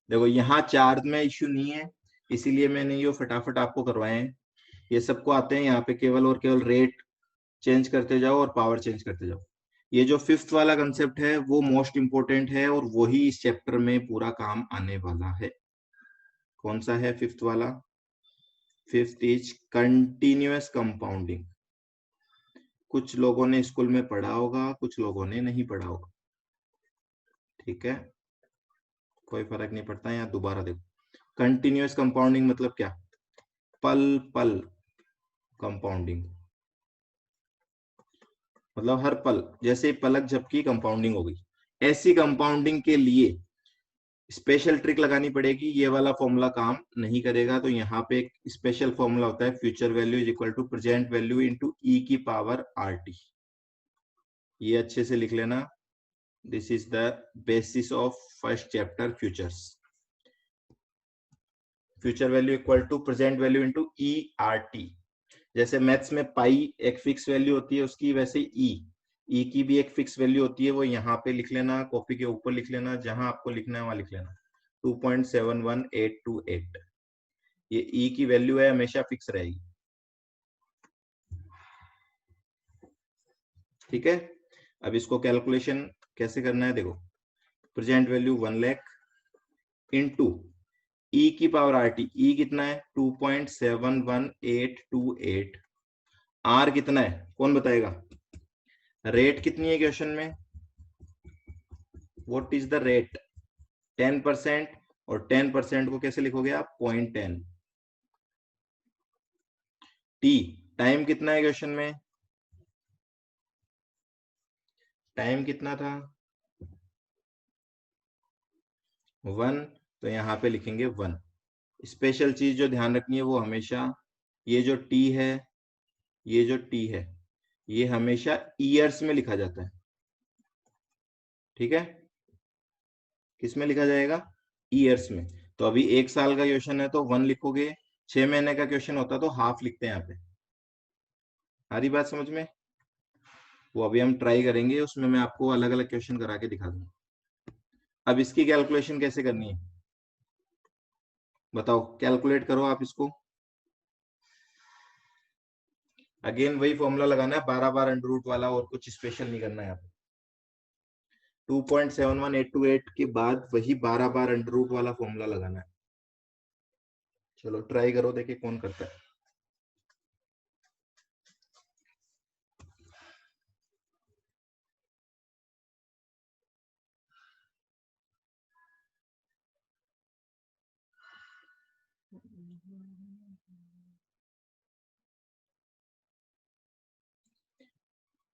देखो यहाँ चार्ज में इश्यू नहीं है, इसीलिए मैंने ये फटाफट आपको करवाए हैं। ये सबको आते हैं, यहाँ पे केवल और केवल रेट चेंज करते जाओ और पावर चेंज करते जाओ। ये जो फिफ्थ वाला कंसेप्ट है वो मोस्ट इंपोर्टेंट है, और वही इस चैप्टर में पूरा काम आने वाला है। कौन सा है फिफ्थ वाला? Fifth is continuous compounding. कुछ लोगों ने स्कूल में पढ़ा होगा, कुछ लोगों ने नहीं पढ़ा होगा, ठीक है, कोई फर्क नहीं पड़ता। यहाँ दोबारा देखो, कंटिन्यूअस कंपाउंडिंग मतलब क्या? पल पल कंपाउंडिंग, मतलब हर पल, जैसे पलक झपकी कंपाउंडिंग हो गई। ऐसी कंपाउंडिंग के लिए स्पेशल ट्रिक लगानी पड़ेगी, ये वाला फॉर्मूला काम नहीं करेगा। तो यहाँ पे एक स्पेशल फॉर्मूला होता है, future value is equal to present value into E की पावर RT। ये अच्छे से लिख लेना, this is the basis of first chapter futures. Future value equal to present value into ERT। जैसे मैथ्स में पाई एक फिक्स वैल्यू होती है उसकी, वैसे ई की भी एक फिक्स वैल्यू होती है, वो यहाँ पे लिख लेना, कॉपी के ऊपर लिख लेना, जहां आपको लिखना है वहां लिख लेना, 2.71828। ये ई की वैल्यू है, हमेशा फिक्स रहेगी, ठीक है। अब इसको कैलकुलेशन कैसे करना है देखो, present value 1 lakh into E की पावर RT। ई कितना है? 2.71828। आर कितना है कौन बताएगा? रेट कितनी है क्वेश्चन में? What is the rate? 10%। और 10% को कैसे लिखोगे आप? 0.10। टी, टाइम कितना है क्वेश्चन में? टाइम कितना था? 1। तो यहाँ पे लिखेंगे 1। स्पेशल चीज जो ध्यान रखनी है वो हमेशा, ये जो टी है, ये जो टी है, ये हमेशा ईयर्स में लिखा जाता है, ठीक है। किस में लिखा जाएगा? ईयर्स में। तो अभी 1 साल का क्वेश्चन है तो 1 लिखोगे, 6 महीने का क्वेश्चन होता तो हाफ लिखते हैं यहाँ पे। आ रही बात समझ में? वो अभी हम ट्राई करेंगे, उसमें मैं आपको अलग अलग क्वेश्चन करा के दिखा दूंगा। अब इसकी कैलकुलेशन कैसे करनी है बताओ, कैलकुलेट करो आप इसको। अगेन वही फॉर्मूला लगाना है, 12 बार अंडर रूट वाला, और कुछ स्पेशल नहीं करना है यहाँ पे। 2.71828 के बाद वही 12 बार अंडर रूट वाला फॉर्मूला लगाना है। चलो ट्राई करो, देखिए कौन करता है।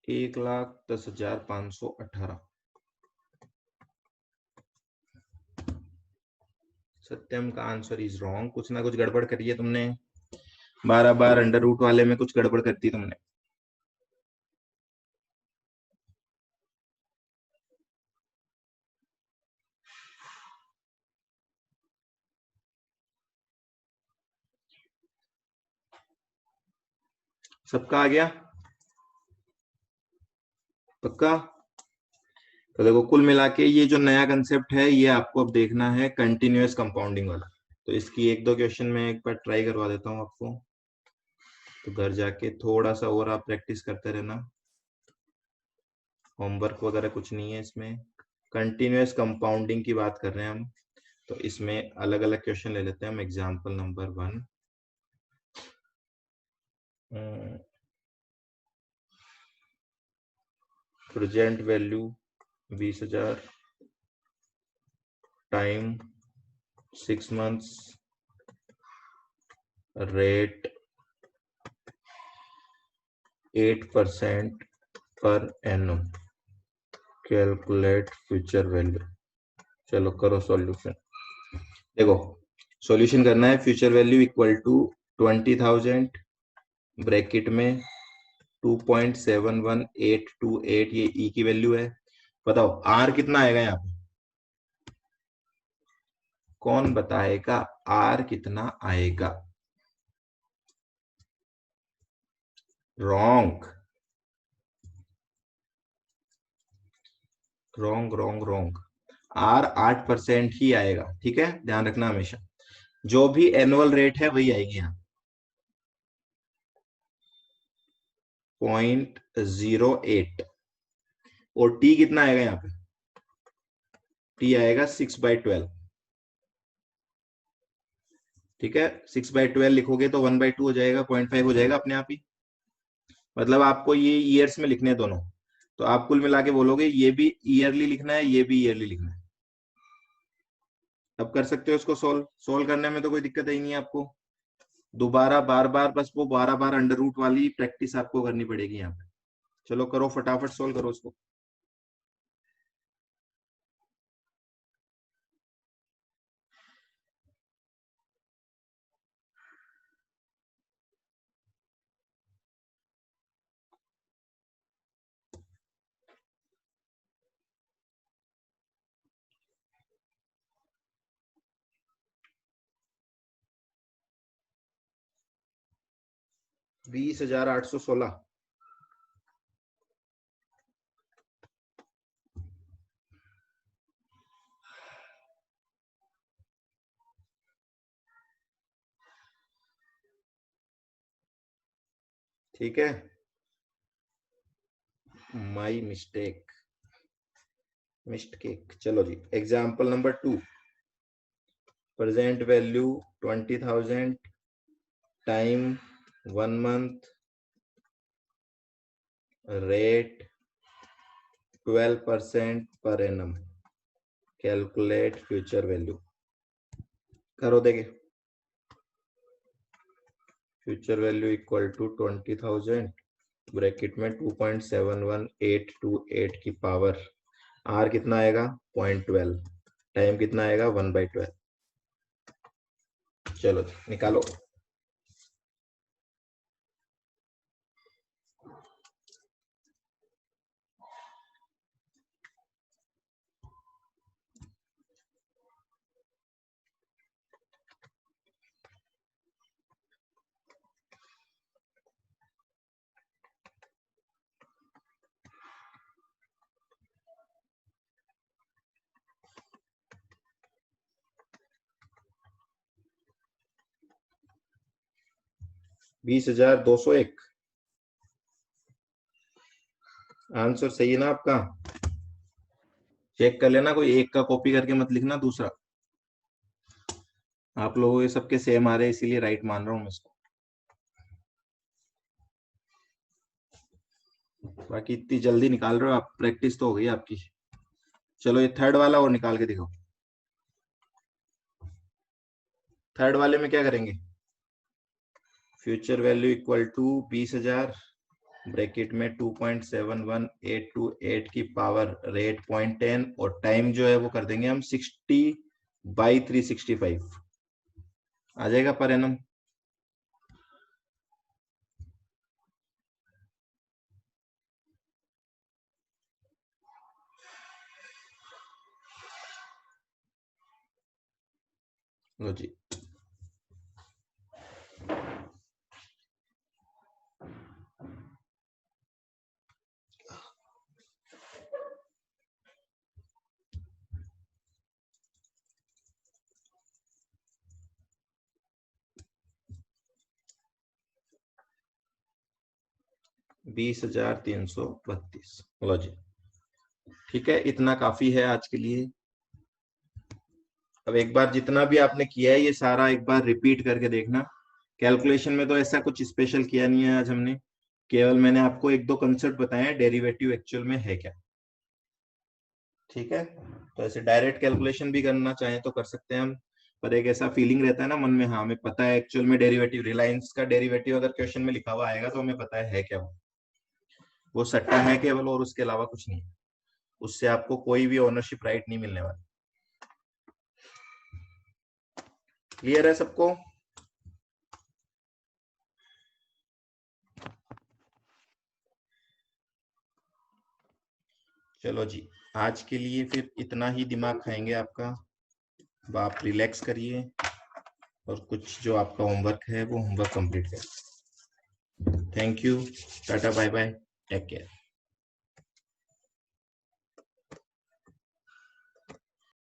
एक लाख 10,518। सत्यम का आंसर इज रॉन्ग, कुछ ना कुछ गड़बड़ करी है तुमने। 12 बार अंडर रूट वाले में कुछ गड़बड़ करती तुमने। सबका आ गया पक्का? तो देखो कुल मिला के ये जो नया कंसेप्ट है, ये आपको अब देखना है कंटिन्यूअस कंपाउंडिंग वाला। तो इसकी एक दो क्वेश्चन में एक बार ट्राई करवा देता हूँ आपको, तो घर जाके थोड़ा सा और आप प्रैक्टिस करते रहना। होमवर्क वगैरह कुछ नहीं है इसमें, कंटिन्यूअस कंपाउंडिंग की बात कर रहे हैं हम। तो इसमें अलग अलग क्वेश्चन ले लेते हैं हम। Example number 1, present value 20,000 time 6 months, rate 8% पर एनम, कैलकुलेट फ्यूचर वैल्यू। चलो करो सॉल्यूशन। देखो सॉल्यूशन करना है, future value equal to 20,000 bracket में 2.71828, ये ई की वैल्यू है। बताओ आर कितना आएगा यहाँ पे, कौन बताएगा आर कितना आएगा? Wrong wrong wrong wrong. R 8% ही आएगा, ठीक है, ध्यान रखना हमेशा। जो भी एनुअल रेट है वही आएगी यहाँ, 0.08। और टी कितना आएगा यहाँ पे? टी आएगा 6/12। ठीक है, 6/12 लिखोगे तो 1/2 हो जाएगा, 0.5 हो जाएगा अपने आप ही। मतलब आपको ये ईयर्स में लिखने हैं दोनों, तो आप कुल मिला के बोलोगे ये भी ईयरली लिखना है, ये भी ईयरली लिखना है। अब कर सकते हो इसको सोल्व, सोल्व करने में तो कोई दिक्कत ही नहीं है आपको। दोबारा बार बार बस वो 12 बार अंडर रूट वाली प्रैक्टिस आपको करनी पड़ेगी यहाँ पे। चलो करो फटाफट सोल्व करो उसको। 20,816। ठीक है, माई मिस्टेक, मिस्टेक। चलो जी, example number 2, present value 20,000 time 1 month, rate 12% per annum, calculate future value. करो देखे। Future value equal to 20,000 bracket में 2.71828 की पावर, आर कितना आएगा 0.12, टाइम कितना आएगा 1/12। चलो निकालो। बीस हजार 201। आंसर सही है ना आपका? चेक कर लेना, कोई एक का कॉपी करके मत लिखना दूसरा। आप लोगों के सबके सेम आ रहे हैं इसीलिए राइट मान रहा हूँ मैं इसको। बाकी इतनी जल्दी निकाल रहे हो आप, प्रैक्टिस तो हो गई आपकी। चलो ये थर्ड वाला और निकाल के दिखाओ। थर्ड वाले में क्या करेंगे? Future value equal to 20,000 bracket में 2.71828 की पावर रेट 0.10 और टाइम जो है वो कर देंगे हम 60/365। आ जाएगा पर एनम। लो जी। $20,332। लो जी। ठीक है, इतना काफी है आज के लिए। अब एक बार जितना भी आपने किया है ये सारा एक बार रिपीट करके देखना। कैलकुलेशन में तो ऐसा कुछ स्पेशल किया नहीं है आज हमने, केवल मैंने आपको एक दो कंसेप्ट बताए हैं डेरिवेटिव एक्चुअल में है क्या। ठीक है, तो ऐसे डायरेक्ट कैलकुलेशन भी करना चाहें तो कर सकते हैं हम, पर एक ऐसा फीलिंग रहता है ना मन में, हाँ हमें पता है एक्चुअल में डेरिवेटिव, रिलायंस का डेरिवेटिव अगर क्वेश्चन में लिखा हुआ आएगा तो हमें पता है क्या वो सट्टा है केवल, और उसके अलावा कुछ नहीं है। उससे आपको कोई भी ओनरशिप राइट नहीं मिलने वाला। क्लियर है सबको? चलो जी, आज के लिए फिर इतना ही दिमाग खाएंगे आपका। अब आप रिलैक्स करिए और कुछ जो आपका होमवर्क है वो होमवर्क कंप्लीट करिए। Thank you, tata bye bye, take care.